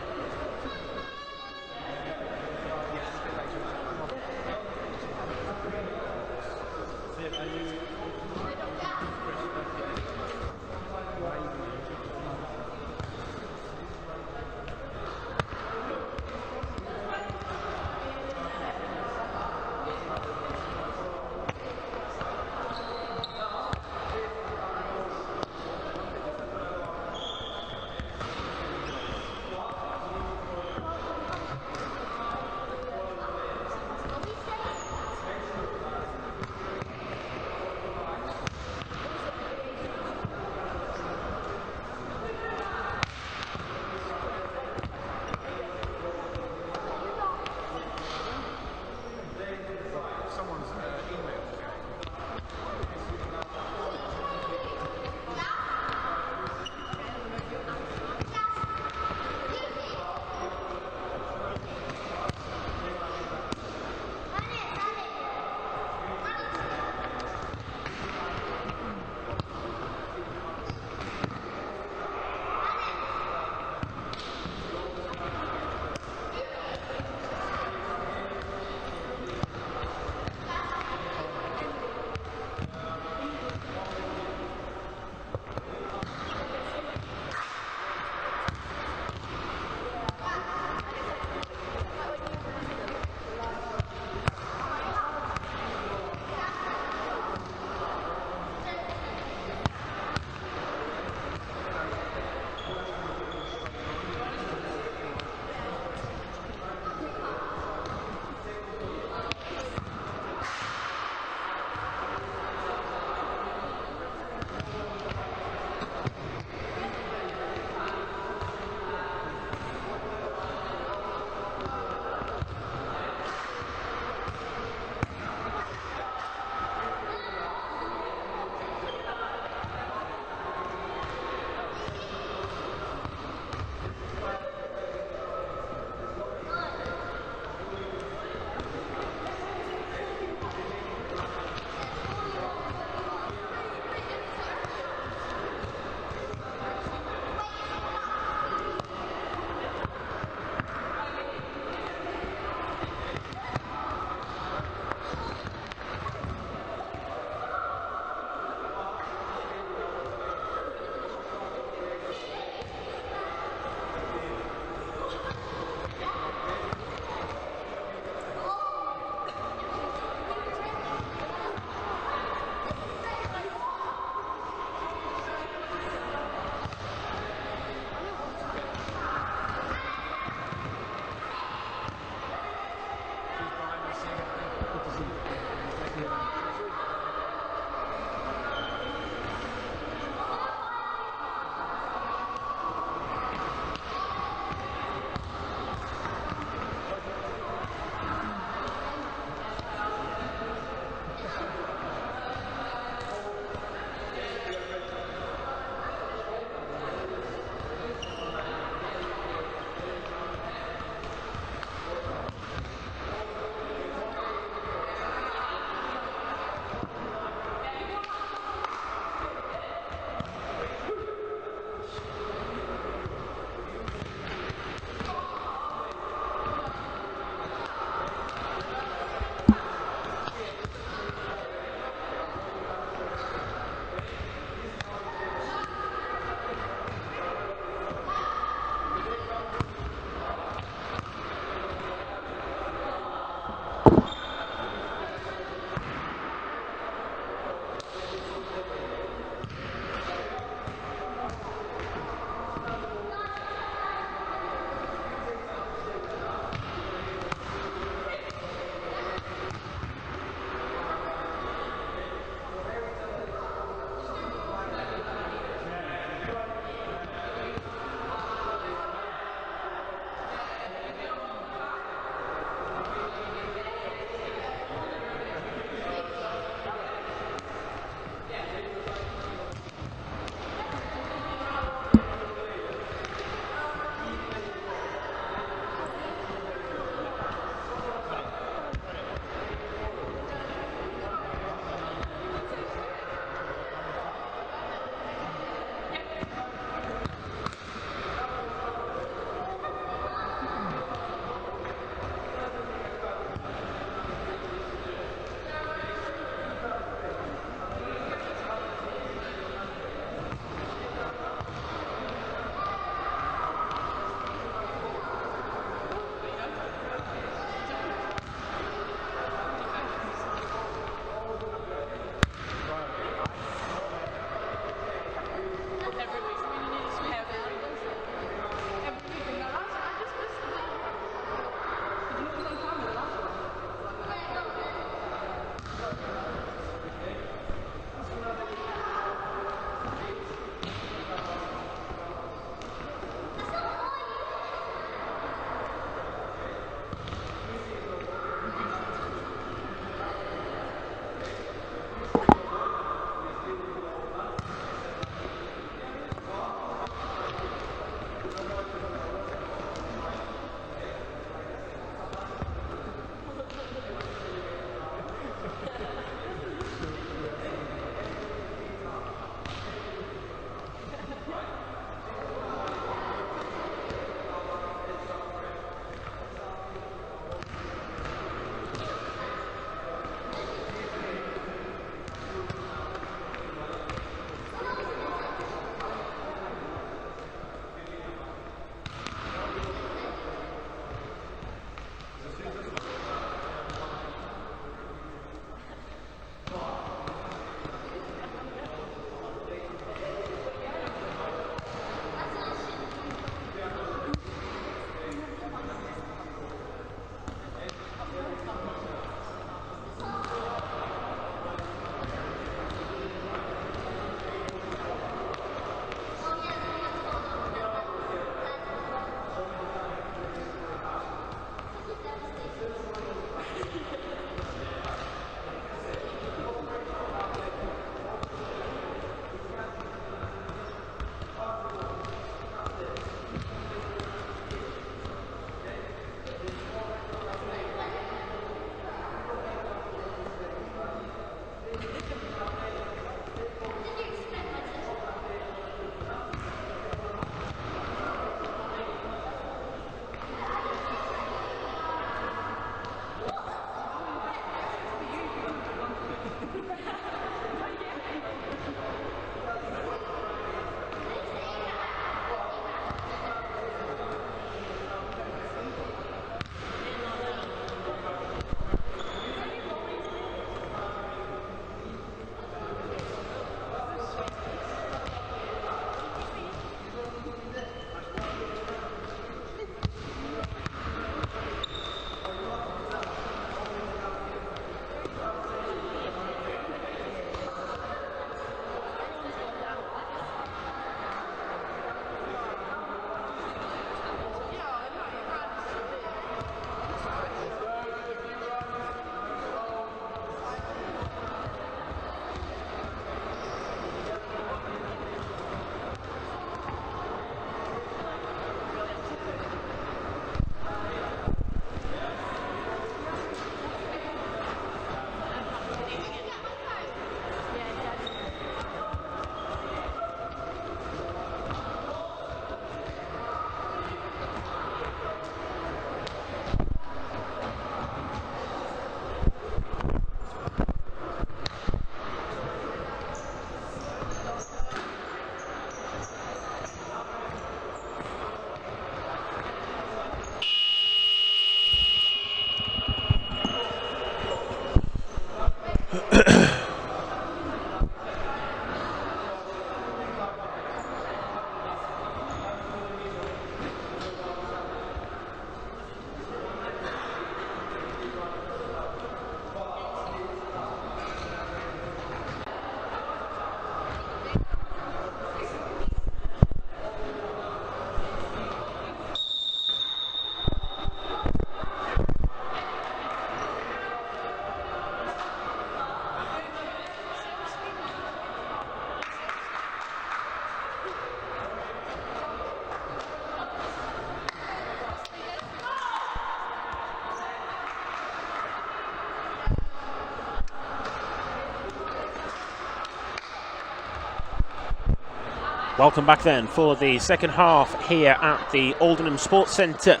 Welcome back then for the second half here at the Aldenham Sports Centre.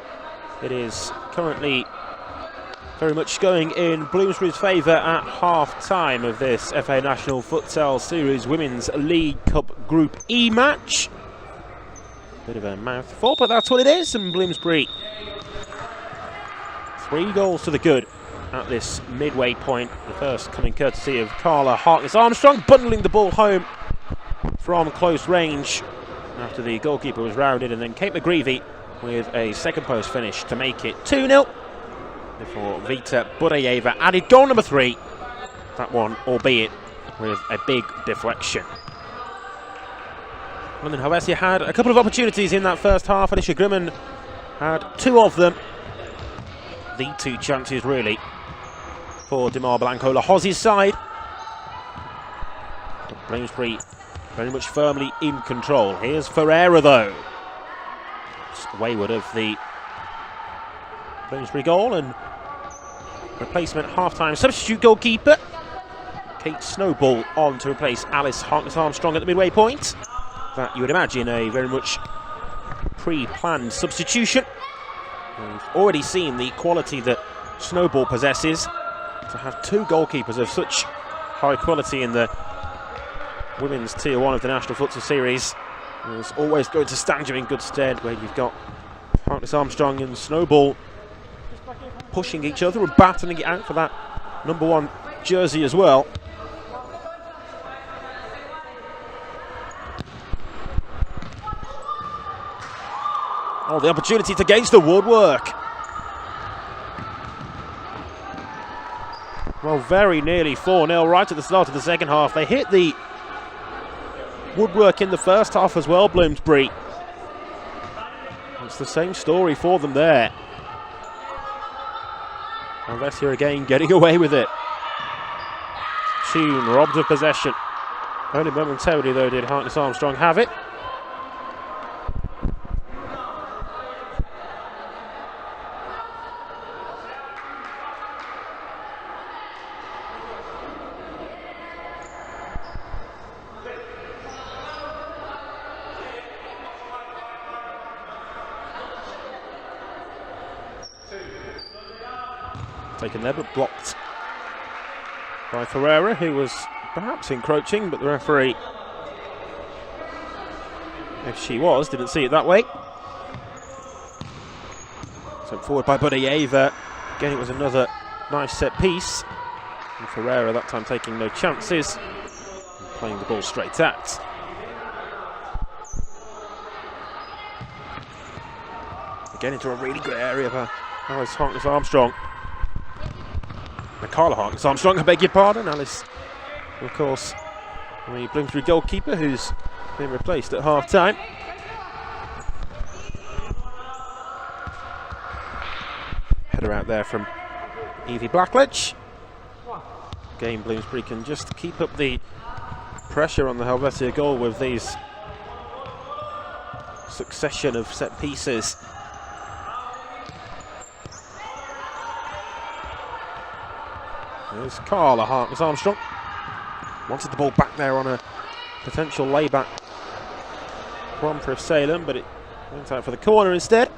It is currently very much going in Bloomsbury's favour at half-time of this FA National Futsal Series Women's League Cup Group E match. Bit of a mouthful, but that's what it is, and Bloomsbury 3 goals to the good at this midway point. The first coming courtesy of Carla Harkness-Armstrong, bundling the ball home from close range after the goalkeeper was rounded, and then Kate McGreevy with a second post finish to make it 2-0 before Vita Budayeva added goal number 3. That one, albeit with a big deflection. London Helvecia had a couple of opportunities in that first half. Alicia Grimman had 2 of them. The 2 chances really for Dimar Blanco Lahozzi's side. But Bloomsbury very much firmly in control. Here's Ferreira though, just wayward of the Bloomsbury goal, and replacement half-time substitute goalkeeper Kate Snowball on to replace Alice Harkness-Armstrong at the midway point. That you would imagine a very much pre-planned substitution. We've already seen the quality that Snowball possesses. To have 2 goalkeepers of such high quality in the Women's Tier 1 of the National Futsal Series is always going to stand you in good stead, where you've got Harkness-Armstrong and Snowball pushing each other and battling it out for that number 1 jersey as well. Oh, the opportunity's against the woodwork. Well, very nearly 4-0 right at the start of the second half. They hit the woodwork in the first half as well, Bloomsbury. It's the same story for them there. Helvecia again getting away with it. Tune robbed of possession. Only momentarily though did Harkness-Armstrong have it. Taken there, but blocked by Ferreira, who was perhaps encroaching, but the referee, if she was, didn't see it that way. Sent forward by Budayeva. Again, it was another nice set piece. And Ferreira that time taking no chances and playing the ball straight at. Again into a really good area for Alice Harkness-Armstrong. Carla Harkness-Armstrong, I beg your pardon. Alice, of course, the Bloomsbury goalkeeper who's been replaced at half-time. Header out there from Evie Blackledge. Again, Bloomsbury can just keep up the pressure on the Helvecia goal with these succession of set pieces. There's Carla Harkness-Armstrong. Wanted the ball back there on a potential layback from Salem, but it went out for the corner instead.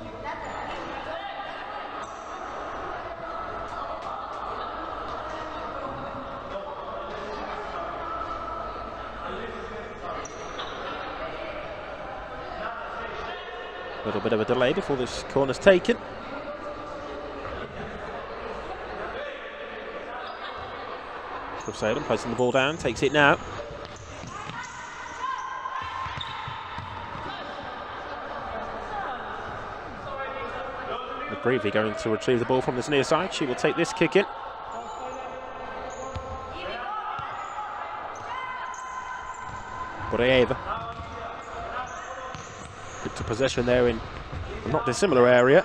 A little bit of a delay before this corner's taken. Salem placing the ball down, takes it now. McGreevy going to retrieve the ball from this near side. She will take this kick in. Budayeva good to possession there in a not dissimilar area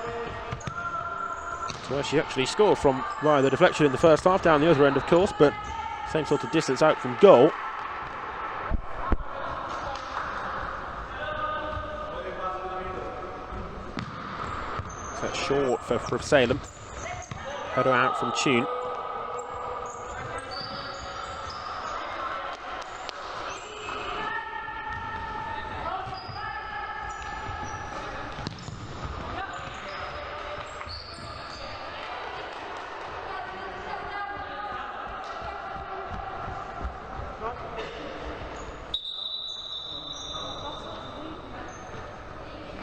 to where she actually scored from via the deflection in the first half, down the other end of course, but same sort of distance out from goal. That's short for Salem. Header out from Tune.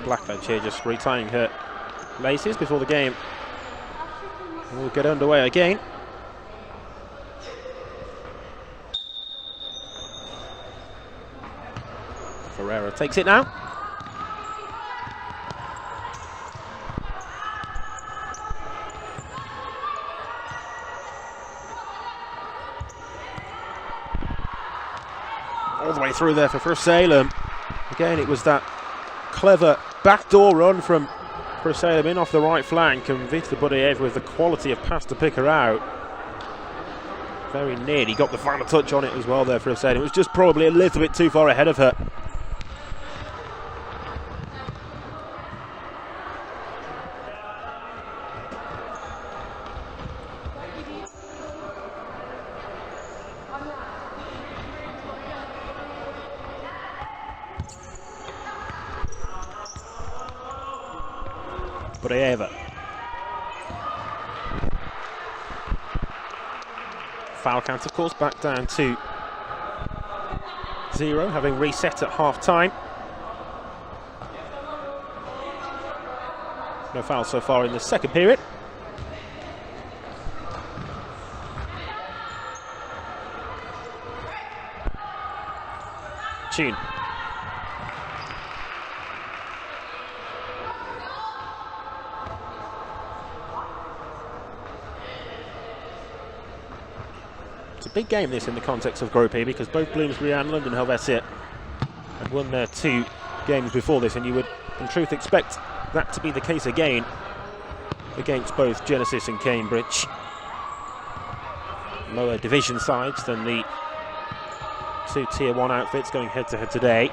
Blackledge here just retying her laces before the game will get underway again. Ferreira takes it now. All the way through there for Salem. Again, it was that clever backdoor run from Salem in off the right flank, and Vita Budayev with the quality of pass to pick her out. Very nearly got the final touch on it as well there for Salem. It was just probably a little bit too far ahead of her. Budaeva. Foul count, of course, back down to 0, having reset at half-time. No foul so far in the second period. Tune. It's a big game, this, in the context of Group E, because both Bloomsbury and London Helvecia had won their 2 games before this, and you would in truth expect that to be the case again against both Genesis and Cambridge. Lower division sides than the 2 Tier 1 outfits going head to head today.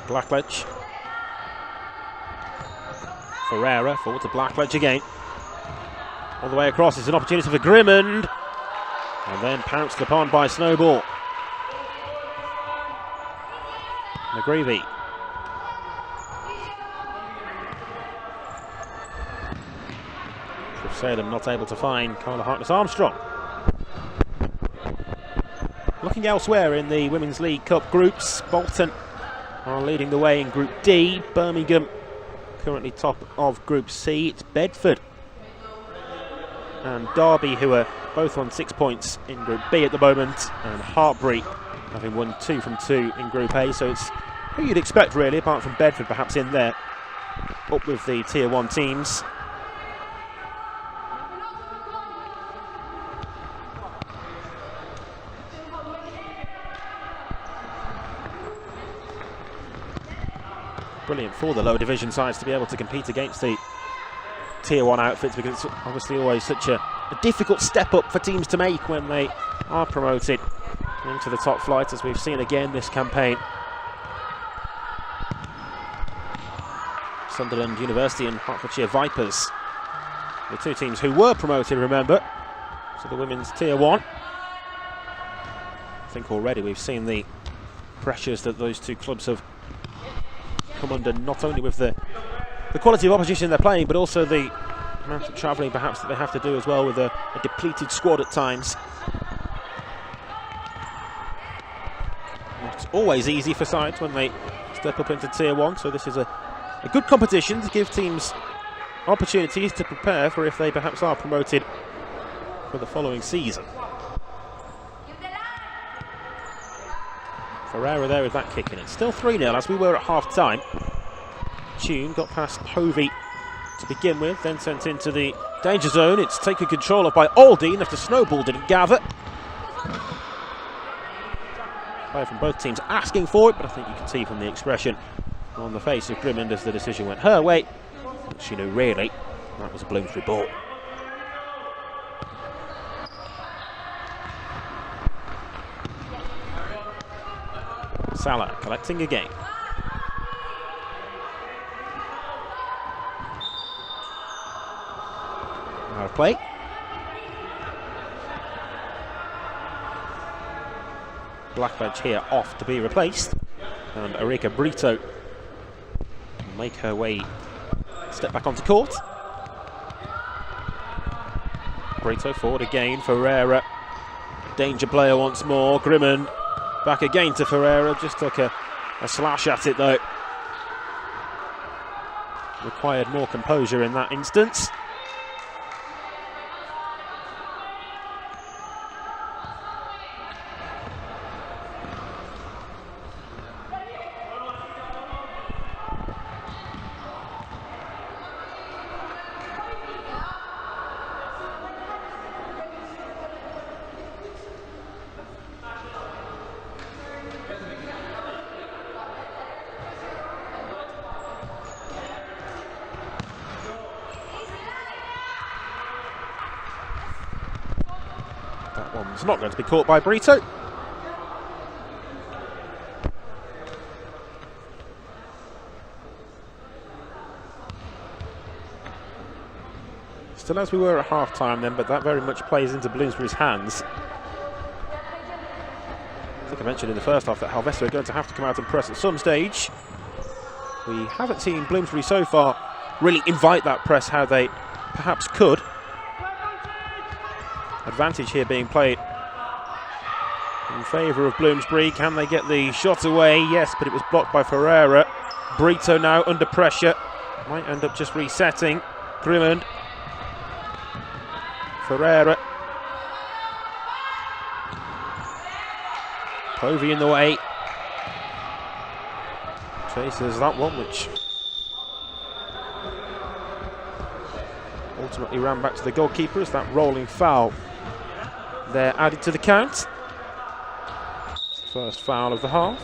Blackledge. Ferreira forward to Blackledge again. All the way across, it's an opportunity for Grimmond, and then pounced upon by Snowball. McGreevy. Salem not able to find Carla Harkness-Armstrong. Looking elsewhere in the Women's League Cup groups, Bolton are leading the way in Group D. Birmingham currently top of Group C. It's Bedford and Derby who are both on 6 points in Group B at the moment, and Hartbury having won 2 from 2 in Group A. So it's who you'd expect really, apart from Bedford perhaps in there, up with the Tier 1 teams. Brilliant for the lower division sides to be able to compete against the Tier 1 outfits, because it's obviously always such a difficult step up for teams to make when they are promoted into the top flight, as we've seen again this campaign. Sunderland University and Hertfordshire Vipers, the 2 teams who were promoted, remember, to the Women's Tier 1. I think already we've seen the pressures that those 2 clubs have come under, not only with the quality of opposition they're playing, but also the amount of travelling perhaps that they have to do as well, with a depleted squad at times. It's always easy for sides when they step up into Tier 1, so this is a good competition to give teams opportunities to prepare for if they perhaps are promoted for the following season. Ferreira there with that kick in. It's still 3-0 as we were at half-time. Tune got past Hovey to begin with, then sent into the danger zone. It's taken control of by Aldine after Snowball didn't gather. Player from both teams asking for it, but I think you can see from the expression on the face of Grimmond as the decision went her way, but she knew really that was a Bloomsbury ball. Salah collecting again. Out of play. Blackledge here off to be replaced, and Erika Brito will make her way, step back onto court. Brito forward again, Ferreira. Danger player once more, Grimmond. Back again to Ferreira, just took a slash at it though. Required more composure in that instance. That one's not going to be caught by Brito. Still as we were at half-time then, but that very much plays into Bloomsbury's hands. I think I mentioned in the first half that Helvecia are going to have to come out and press at some stage. We haven't seen Bloomsbury so far really invite that press how they perhaps could. Advantage here being played in favour of Bloomsbury. Can they get the shot away? Yes, but it was blocked by Ferreira. Brito now under pressure. Might end up just resetting. Grimond. Ferreira. Povey in the way. Chases that one, which ultimately ran back to the goalkeeper as that rolling foul there added to the count. It's the first foul of the half.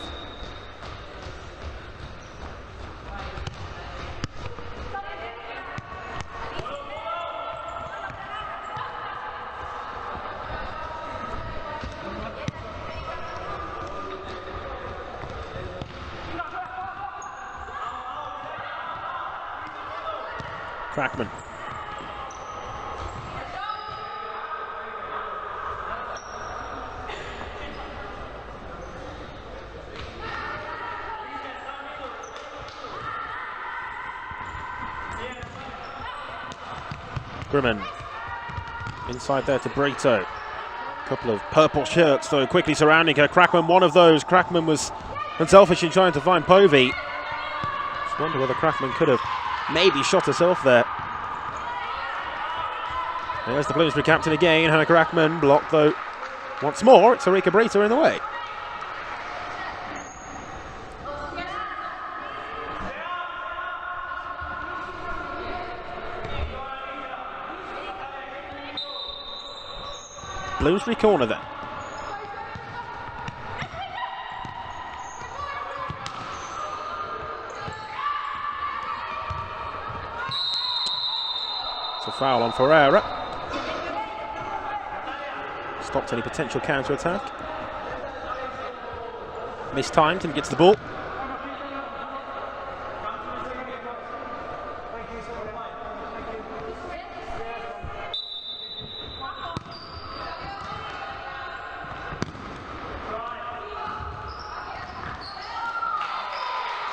Crackman. Grimond. Inside there to Brito. A couple of purple shirts though quickly surrounding her. Crackman, one of those. Crackman was unselfish in trying to find Povey. Just wonder whether Crackman could have maybe shot herself there. There's the Bloomsbury captain again, Hannah Crackman, blocked though. Once more, it's Erika Brito in the way. Bloomsbury corner then. It's a foul on Ferreira. Stopped any potential counter-attack. Mistimed and gets the ball.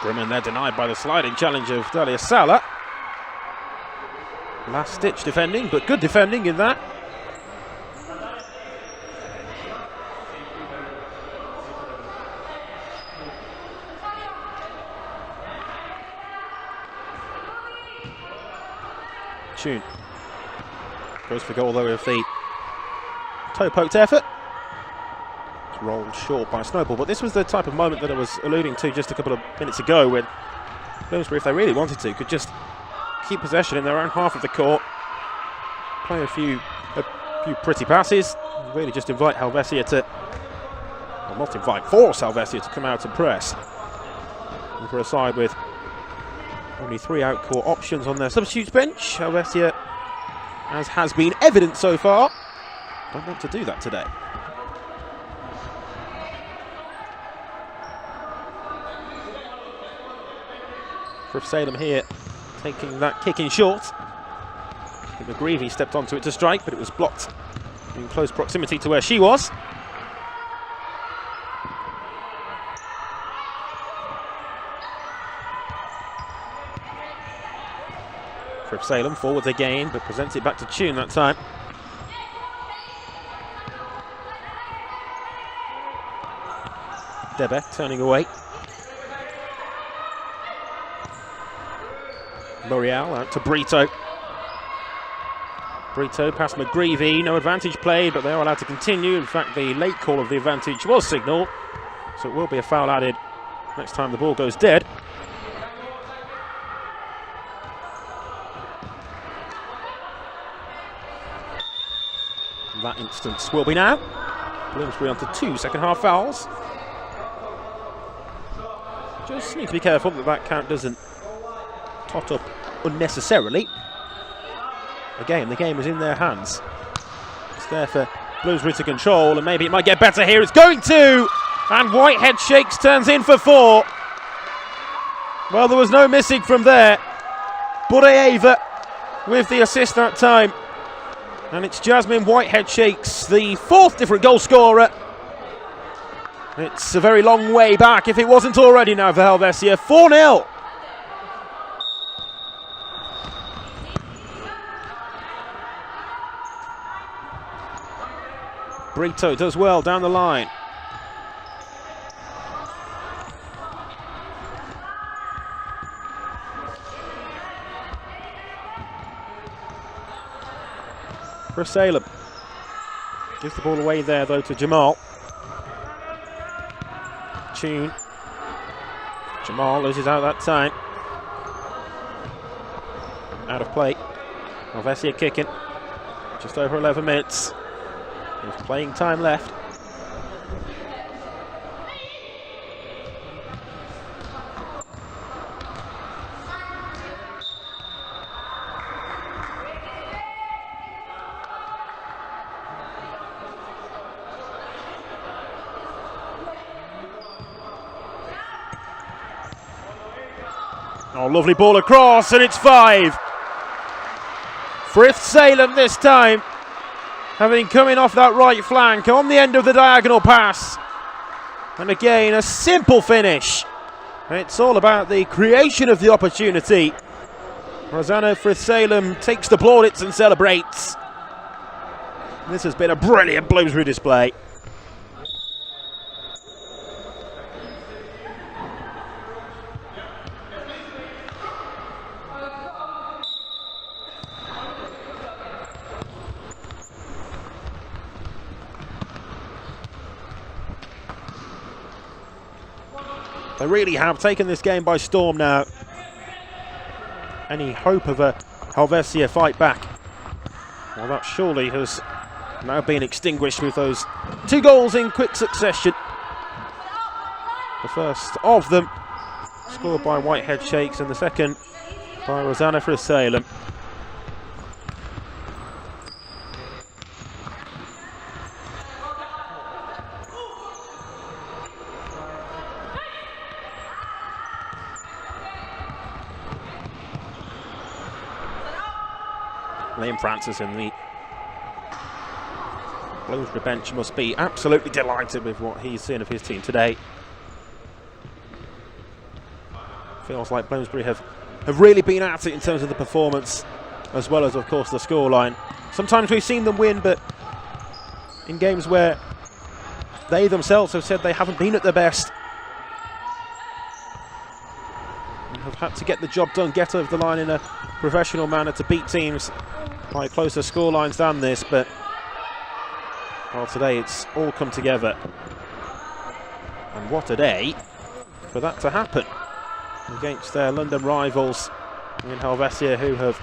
Grimond there denied by the sliding challenge of Dalia Sala. Last-ditch defending, but good defending in that. Tune goes for goal though with the toe-poked effort. It's rolled short by Snowball, but this was the type of moment that I was alluding to just a couple of minutes ago when Bloomsbury, if they really wanted to, could just keep possession in their own half of the court, play a few pretty passes, really just invite Helvecia to, well, not invite, force Helvecia to come out and press. And for a side with only 3 out-court options on their substitutes bench, Helvecia, as has been evident so far, don't want to do that today. For Salem here, taking that kick in short. McGreevy stepped onto it to strike, but it was blocked in close proximity to where she was. For Salem, forwards again, but presents it back to Tune that time. Debe turning away. L'Oreal out to Brito. Brito past McGreevy, no advantage played, but they are allowed to continue. In fact, the late call of the advantage was signalled, so it will be a foul added next time the ball goes dead. That instance will be now. Bloomsbury on to 2 second-half fouls. Just need to be careful that that count doesn't tot up unnecessarily. Again, the game is in their hands. It's there for Bloomsbury to control, and maybe it might get better here. It's going to! And Whitehead shakes, turns in for 4. Well, there was no missing from there. Bureeva with the assist that time. And it's Jasmine Whitehead shakes, the 4th different goal scorer. It's a very long way back, if it wasn't already now, for Helvecia. 4-0. Brito does well down the line. For Salem. Gives the ball away there though to Jamal. Tune. Jamal loses out that time. Out of play. Helvecia kicking. Just over 11 minutes. There's playing time left. Oh, lovely ball across, and it's 5. Frith Salem this time, having coming off that right flank on the end of the diagonal pass. And again, a simple finish. It's all about the creation of the opportunity. Rosanna Frith Salem takes the plaudits and celebrates. This has been a brilliant Bloomsbury display. They really have taken this game by storm now. Any hope of a Helvecia fight back? Well, that surely has now been extinguished with those 2 goals in quick succession. The first of them scored by Whitehead Shakes, and the second by Rosanna Frith Salem. Liam Francis and the Bloomsbury bench must be absolutely delighted with what he's seen of his team today. Feels like Bloomsbury have really been at it in terms of the performance, as well as, of course, the scoreline. Sometimes we've seen them win, but in games where they themselves have said they haven't been at their best, and have had to get the job done, get over the line in a professional manner to beat teams by closer scorelines than this. But well, today it's all come together, and what a day for that to happen against their London rivals in Helvecia, who have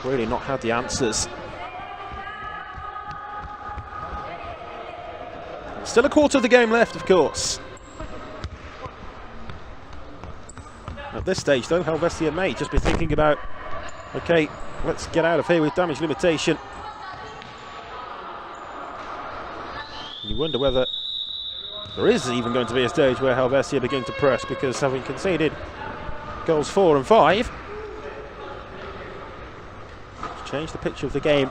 really not had the answers. Still a quarter of the game left, of course. At this stage though, Helvecia may just be thinking about, okay, let's get out of here with damage limitation. You wonder whether there is even going to be a stage where Helvecia begin to press, because having conceded goals 4 and 5, it's changed the picture of the game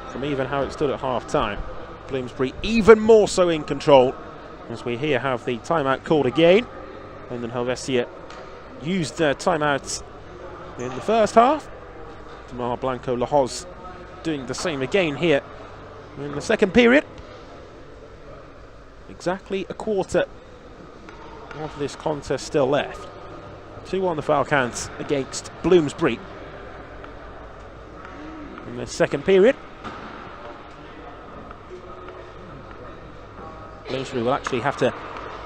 from even how it stood at half-time. Bloomsbury even more so in control, as we here have the timeout called again. And then Helvecia used their timeouts in the first half. Tamar Blanco Lahoz doing the same again here in the second period. exactly a quarter of this contest still left. 2-1 the foul count against Bloomsbury in the second period. Bloomsbury will actually have to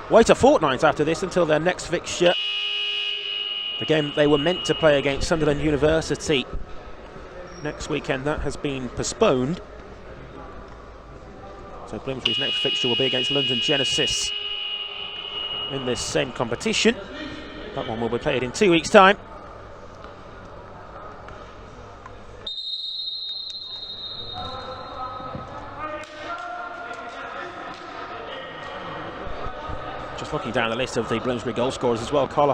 wait a fortnight after this until their next fixture. The game that they were meant to play against Sunderland University next weekend, that has been postponed. So Bloomsbury's next fixture will be against London Genesis in this same competition. That one will be played in 2 weeks' time. Just looking down the list of the Bloomsbury goal scorers as well, Carla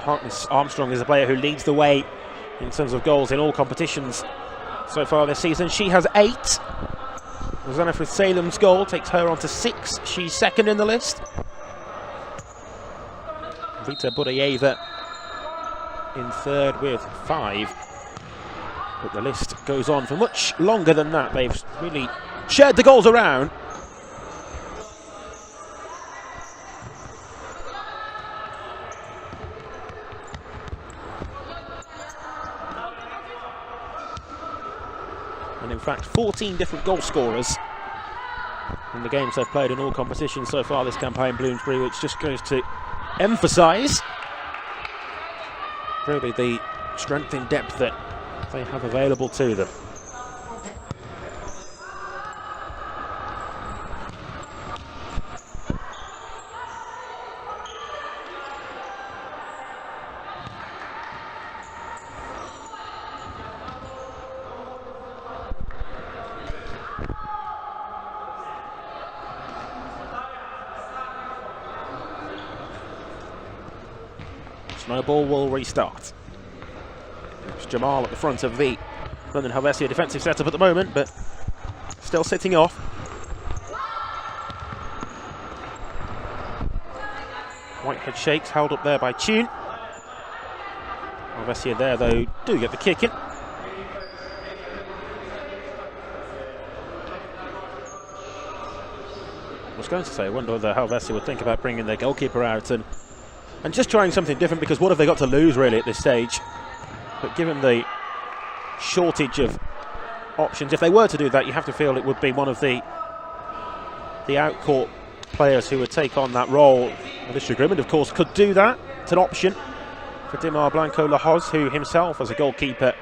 Armstrong is a player who leads the way in terms of goals in all competitions so far this season. She has 8. Rosanna Frith-Salem's goal takes her on to 6. She's second in the list. Vita Budayeva in third with 5. But the list goes on for much longer than that. They've really shared the goals around. And in fact, 14 different goal scorers in the games they've played in all competitions so far this campaign, Bloomsbury, which just goes to emphasise really the strength in depth that they have available to them. Snowball will restart. It's Jamal at the front of the London Helvecia defensive setup at the moment, but still sitting off. Whitehead shakes, held up there by Tune. Helvecia there, though, do get the kick in. I was going to say, I wonder whether Helvecia would think about bringing their goalkeeper out and just trying something different, because what have they got to lose really at this stage? But given the shortage of options, if they were to do that, you have to feel it would be one of the out-court players who would take on that role. Alicia Grimmond, of course, could do that. It's an option for Dimar Blanco Lahoz, who himself, as a goalkeeper,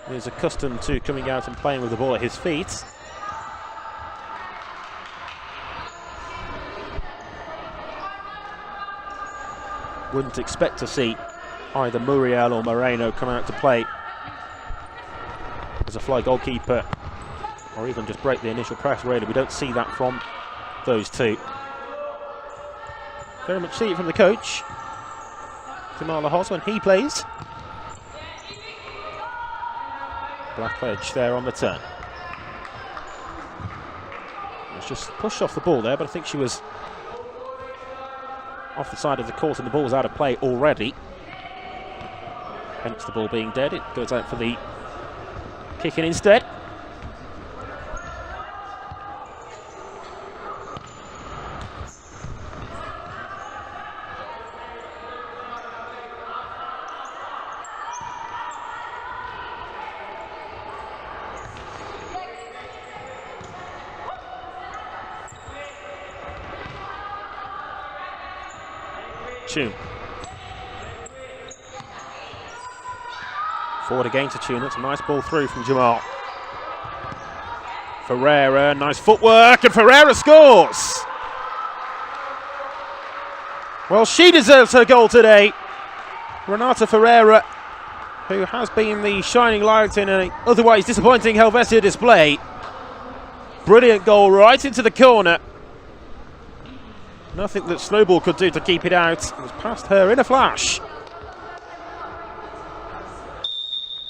is accustomed to coming out and playing with the ball at his feet. Wouldn't expect to see either Muriel or Moreno come out to play as a fly goalkeeper, or even just break the initial press, really. We don't see that from those two. Very much see it from the coach, Dimar Lahoz, when he plays. Blackledge there on the turn. Was just pushed off the ball there, but I think she was off the side of the court and the ball's out of play already. Hence the ball being dead. It goes out for the kick in instead. Tune. Forward again to Tune. That's a nice ball through from Jamal. Ferreira, nice footwork, and Ferreira scores! Well, she deserves her goal today. Renata Ferreira, who has been the shining light in an otherwise disappointing Helvecia display. Brilliant goal right into the corner. Nothing that Snowball could do to keep it out. It was past her in a flash.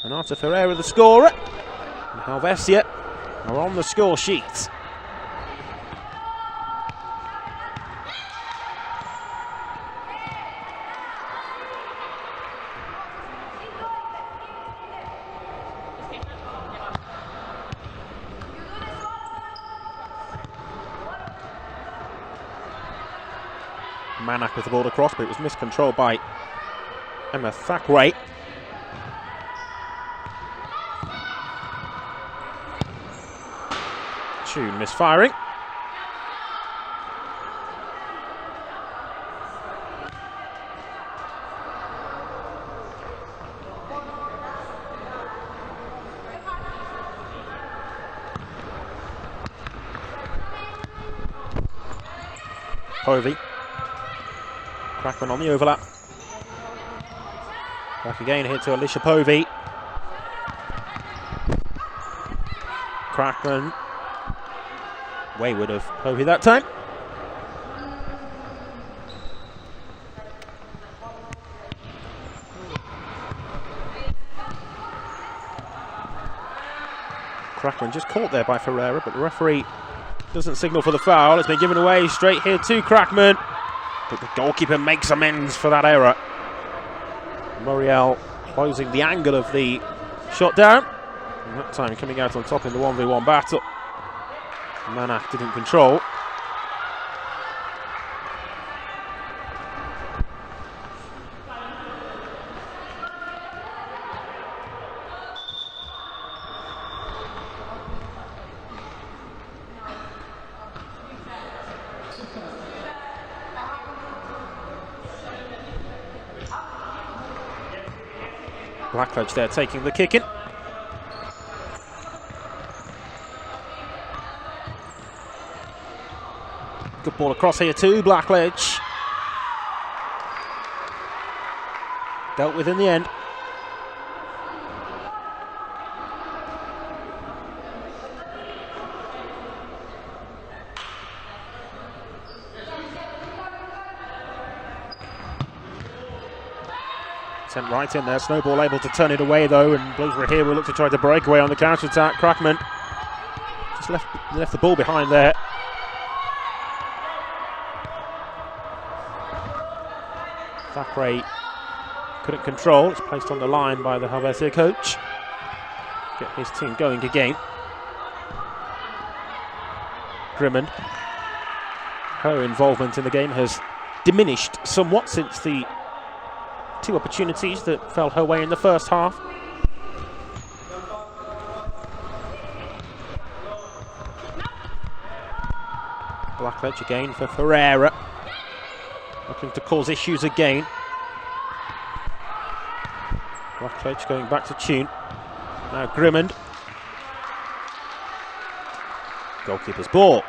Renata Ferreira the scorer. And Helvecia are on the score sheet. Manak with the ball across, but it was miscontrolled by Emma Thackeray. Tune misfiring. Povey. Crackman on the overlap. Back again here to Alicia Povey. Crackman. Wayward of Povey that time. Crackman just caught there by Ferreira, but the referee doesn't signal for the foul. It's been given away straight here to Crackman, but the goalkeeper makes amends for that error. Muriel closing the angle of the shot down, and that time coming out on top in the 1v1 battle. Manak didn't control. Blackledge there taking the kick in. Good ball across here too, Blackledge. Dealt with in the end. Sent right in there, Snowball able to turn it away though, and Bloomsbury here will look to try to break away on the counter-attack. Crackman just left the ball behind there. Thackeray couldn't control, it's placed on the line by the Helvecia coach. Get his team going again. Drummond, her involvement in the game has diminished somewhat since the two opportunities that fell her way in the first half. Blackledge again for Ferreira, looking to cause issues again. Blackledge going back to Tune. Now Grimmond. Goalkeeper's ball.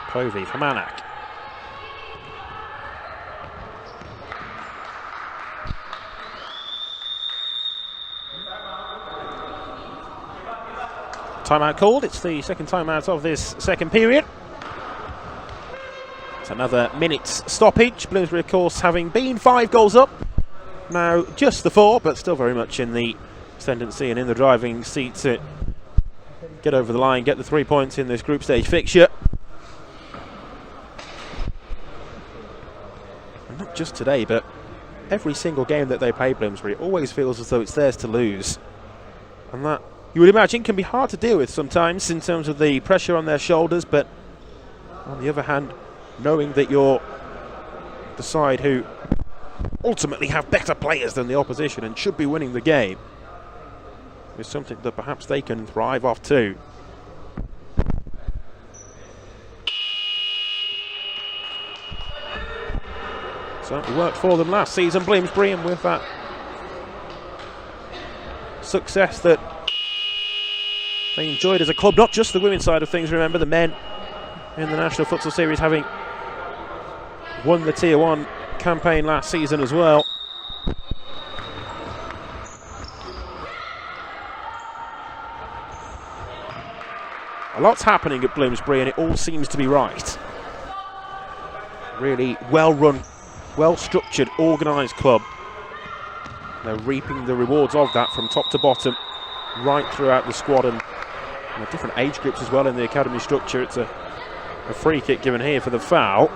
Povey for Manak. Timeout called. It's the second timeout of this second period. It's another minute's stoppage. Bloomsbury, of course, having been 5 goals up. Now just the 4, but still very much in the ascendancy and in the driving seat to get over the line, get the 3 points in this group stage fixture. Not just today, but every single game that they play, Bloomsbury, it always feels as though it's theirs to lose. And that, you would imagine, can be hard to deal with sometimes in terms of the pressure on their shoulders, but on the other hand, knowing that you're the side who ultimately have better players than the opposition and should be winning the game is something that perhaps they can thrive off too. Certainly worked for them last season, Bloomsbury, and with that success that they enjoyed as a club, not just the women's side of things, remember, the men in the National Futsal Series having won the Tier 1 campaign last season as well. A lot's happening at Bloomsbury and it all seems to be right. Really well run, well structured, organised club. They're reaping the rewards of that from top to bottom, right throughout the squad and the different age groups as well in the academy structure. It's a free kick given here for the foul.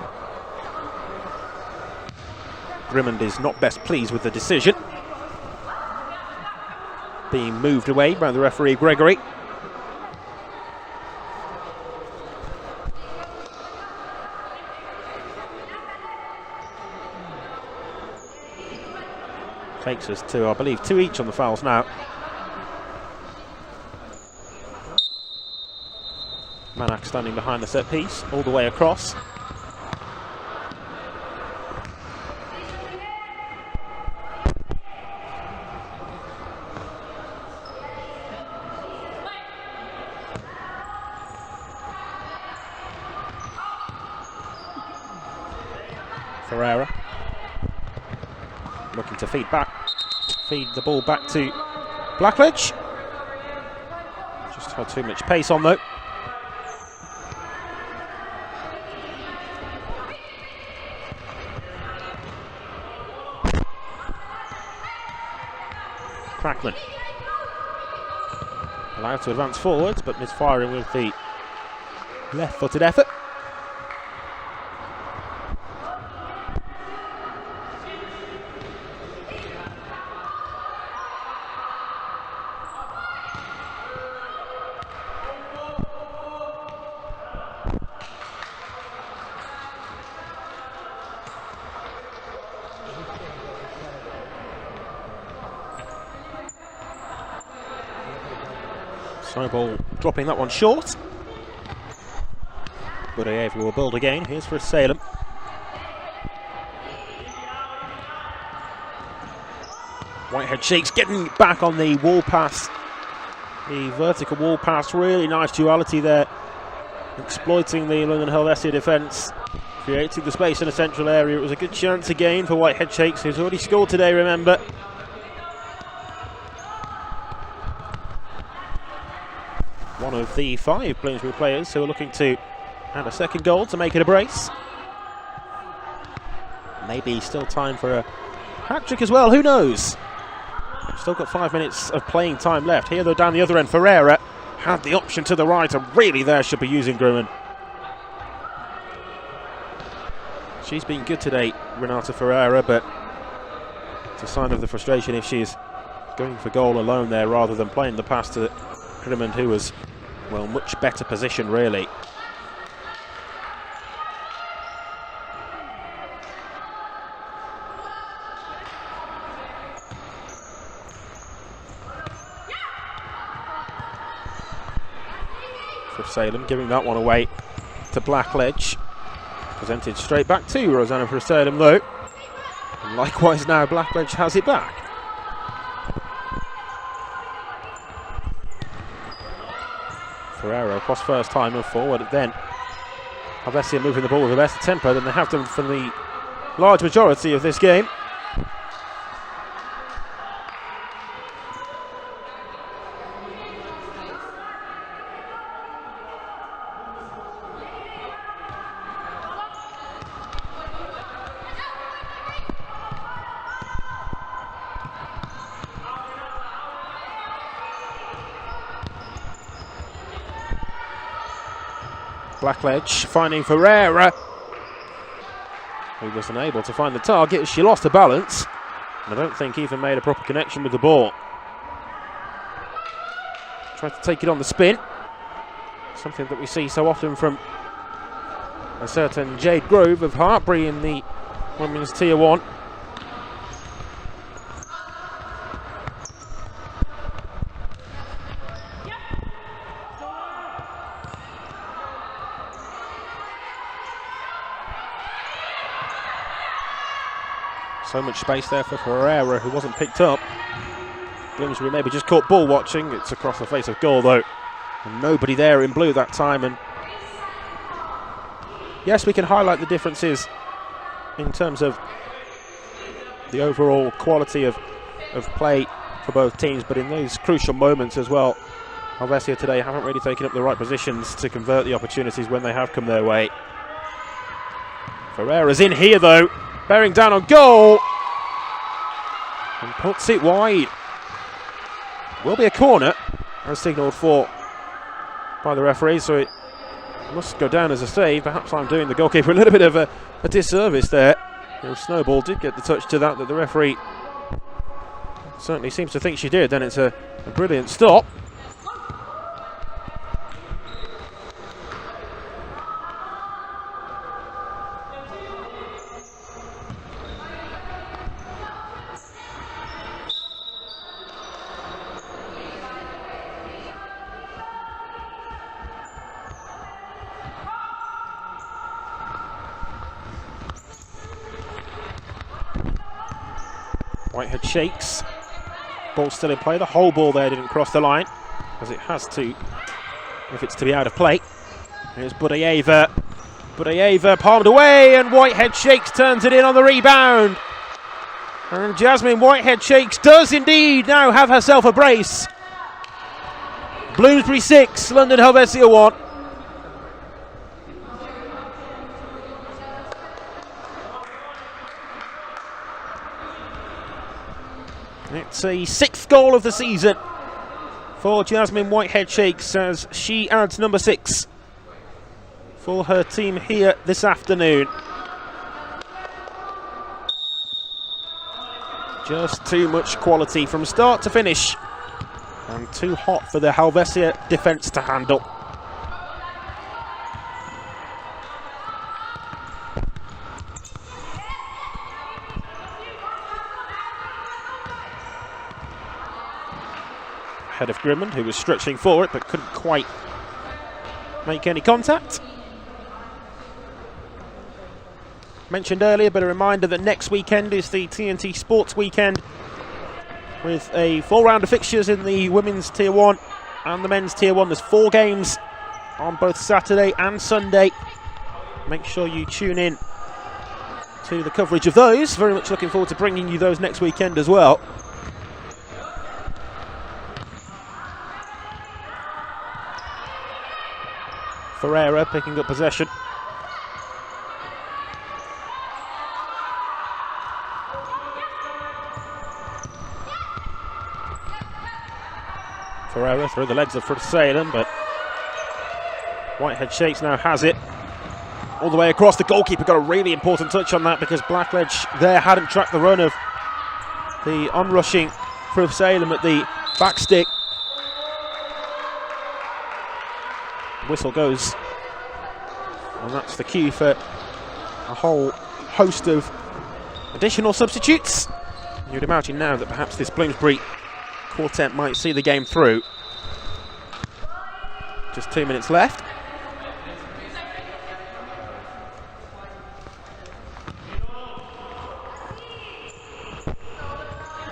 Grimond is not best pleased with the decision. Being moved away by the referee Gregory. Takes us to, I believe, 2 each on the fouls now. Manak standing behind the set piece, all the way across. Ferreira looking to feed the ball back to Blackledge. Just had too much pace on though. Crackman allowed to advance forwards, but misfiring with the left-footed effort. Snowball dropping that one short. But Ayev will build again. Here's for Salem. Whitehead Shakes getting back on the wall pass. The vertical wall pass, really nice duality there. Exploiting the London Helvecia defence. Creating the space in the central area. It was a good chance again for Whitehead Shakes, who's already scored today, remember. One of the 5 Bloomsbury players who are looking to add a second goal to make it a brace. Maybe still time for a hat-trick as well, who knows? Still got 5 minutes of playing time left. Here though, down the other end, Ferreira had the option to the right and really there should be using Grumman. She's been good today, Renata Ferreira, but it's a sign of the frustration if she's going for goal alone there rather than playing the pass to Grimond, who was, well, much better position really. For Salem, giving that one away to Blackledge. Presented straight back to Rosanna for Salem though. And likewise now Blackledge has it back. Ferreira across first time and forward, then Helvecia moving the ball with a better tempo than they have done for the large majority of this game. Blackledge finding Ferreira, who was unable to find the target as she lost her balance. And I don't think even made a proper connection with the ball. Tried to take it on the spin. Something that we see so often from a certain Jade Grove of Hartbury in the Women's Tier 1. So much space there for Ferreira, who wasn't picked up. Bloomsbury maybe just caught ball watching. It's across the face of goal though. And nobody there in blue that time. And yes, we can highlight the differences in terms of the overall quality of play for both teams, but in those crucial moments as well, Helvecia today haven't really taken up the right positions to convert the opportunities when they have come their way. Ferreira's in here though, bearing down on goal, and puts it wide. Will be a corner, as signalled for by the referee, so it must go down as a save. Perhaps I'm doing the goalkeeper a little bit of a disservice there. Snowball did get the touch to that the referee certainly seems to think she did. Then it's a brilliant stop. Whitehead shakes. Ball still in play. The whole ball there didn't cross the line, as it has to if it's to be out of play. Here's Budayeva. Budayeva palmed away, and Whitehead shakes turns it in on the rebound. And Jasmine Whitehead shakes does indeed now have herself a brace. Bloomsbury 6, London Helvecia 1. It's a 6th goal of the season for Jasmine Whitehead shakes as she adds number 6 for her team here this afternoon. Just too much quality from start to finish, and too hot for the Helvecia defence to handle. Head of Grimond, who was stretching for it but couldn't quite make any contact. Mentioned earlier, but a reminder that next weekend is the TNT Sports Weekend with a full round of fixtures in the women's Tier 1 and the men's Tier 1. There's 4 games on both Saturday and Sunday. Make sure you tune in to the coverage of those. Very much looking forward to bringing you those next weekend as well. Ferreira picking up possession. Ferreira through the legs of Salem, but Whitehead shakes now has it. All the way across. The goalkeeper got a really important touch on that because Blackledge there hadn't tracked the run of the onrushing Salem at the back stick. Whistle goes, and that's the cue for a whole host of additional substitutes. You'd imagine now that perhaps this Bloomsbury quartet might see the game through. Just 2 minutes left.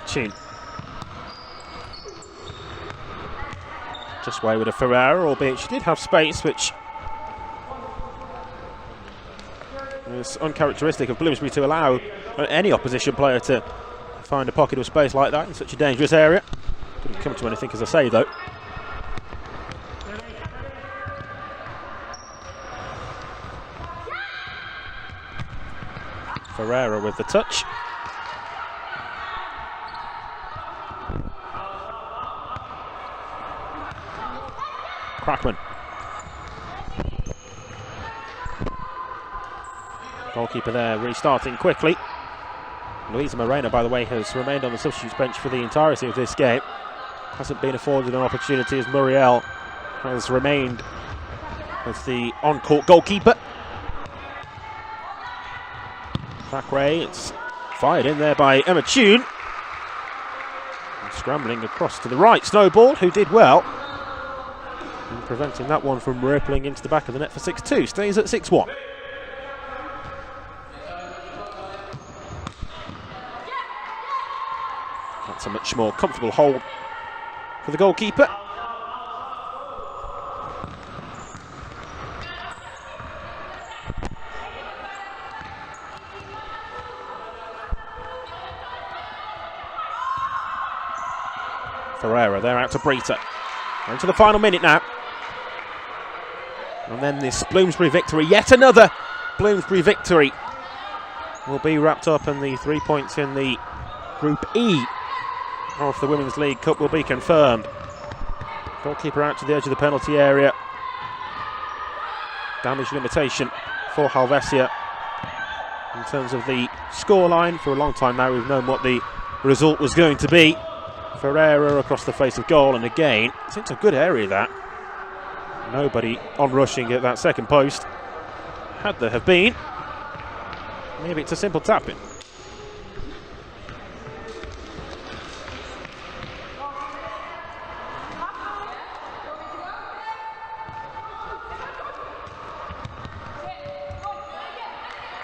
Chin. Just wayward of Ferreira, albeit she did have space, which is uncharacteristic of Bloomsbury to allow any opposition player to find a pocket of space like that in such a dangerous area. Didn't come to anything, as I say, though. Ferreira with the touch. Crackman. Goalkeeper there restarting quickly. Louisa Moreno, by the way, has remained on the substitutes bench for the entirety of this game. Hasn't been afforded an opportunity as Muriel has remained as the on-court goalkeeper. Thackeray, it's fired in there by Emma Tune. And scrambling across to the right. Snowball, who did well in preventing that one from rippling into the back of the net for 6-2. Stays at 6-1. That's a much more comfortable hold for the goalkeeper. Ferreira there out to Brita. Into the final minute now. And then this Bloomsbury victory, yet another Bloomsbury victory, will be wrapped up, and the 3 points in the Group E of the Women's League Cup will be confirmed. Goalkeeper out to the edge of the penalty area. Damage limitation for Helvecia. in terms of the scoreline. For a long time now, we've known what the result was going to be. Ferreira across the face of goal, and again, it's a good area that. Nobody on-rushing at that second post. Had there have been, maybe it's a simple tap-in.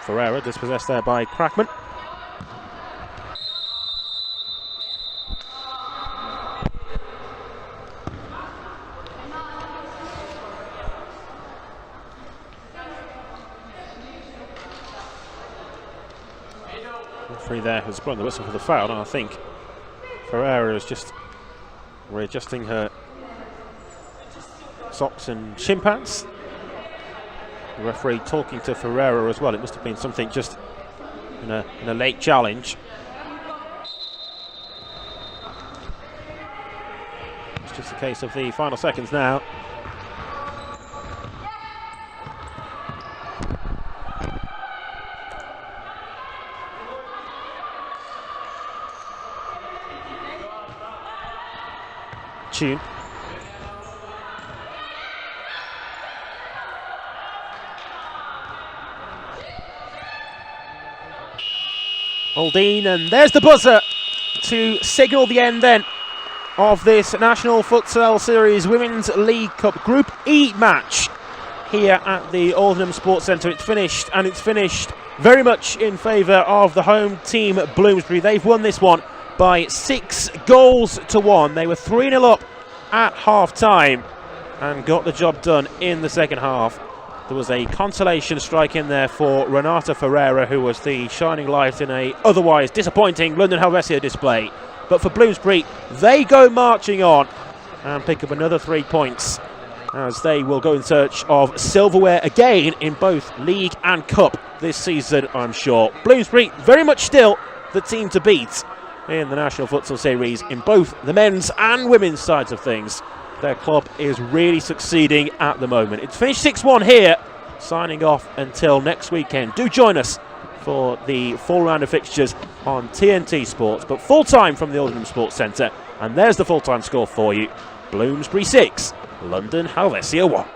Ferreira dispossessed there by Crackman. Referee there has blown the whistle for the foul, and I think Ferreira is just readjusting her socks and shin pads. The referee talking to Ferreira as well. It must have been something just in a late challenge. It's just a case of the final seconds now. Tune. Aldine, and there's the buzzer to signal the end then of this National Futsal Series Women's League Cup Group E match here at the Aldenham Sports Centre. It's finished, and it's finished very much in favour of the home team Bloomsbury. They've won this one by 6 goals to 1. They were 3-0 up at half-time and got the job done in the second half. There was a consolation strike in there for Renata Ferreira, who was the shining light in a otherwise disappointing London Helvecia display. But for Bloomsbury, they go marching on and pick up another 3 points, as they will go in search of silverware again in both League and Cup this season, I'm sure. Bloomsbury very much still the team to beat in the National Futsal Series in both the men's and women's sides of things. Their club is really succeeding at the moment. It's finished 6-1 here, signing off until next weekend. Do join us for the full round of fixtures on TNT Sports, but full time from the Aldenham Sports Centre. And there's the full time score for you. Bloomsbury 6, London Helvecia 1.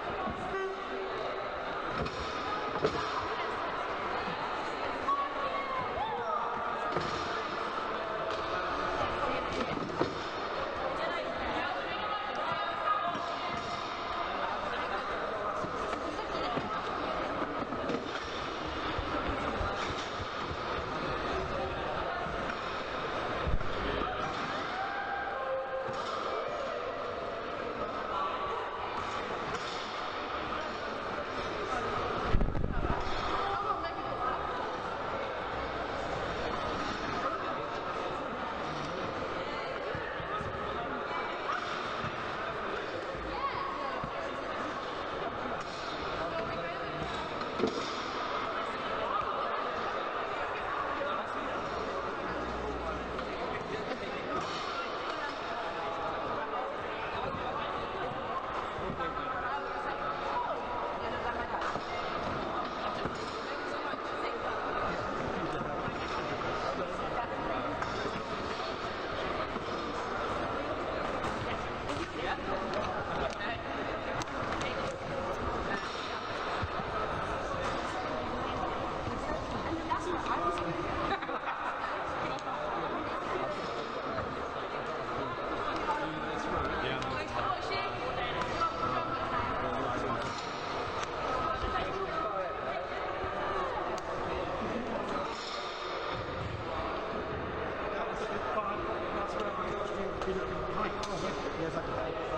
Yes, I can.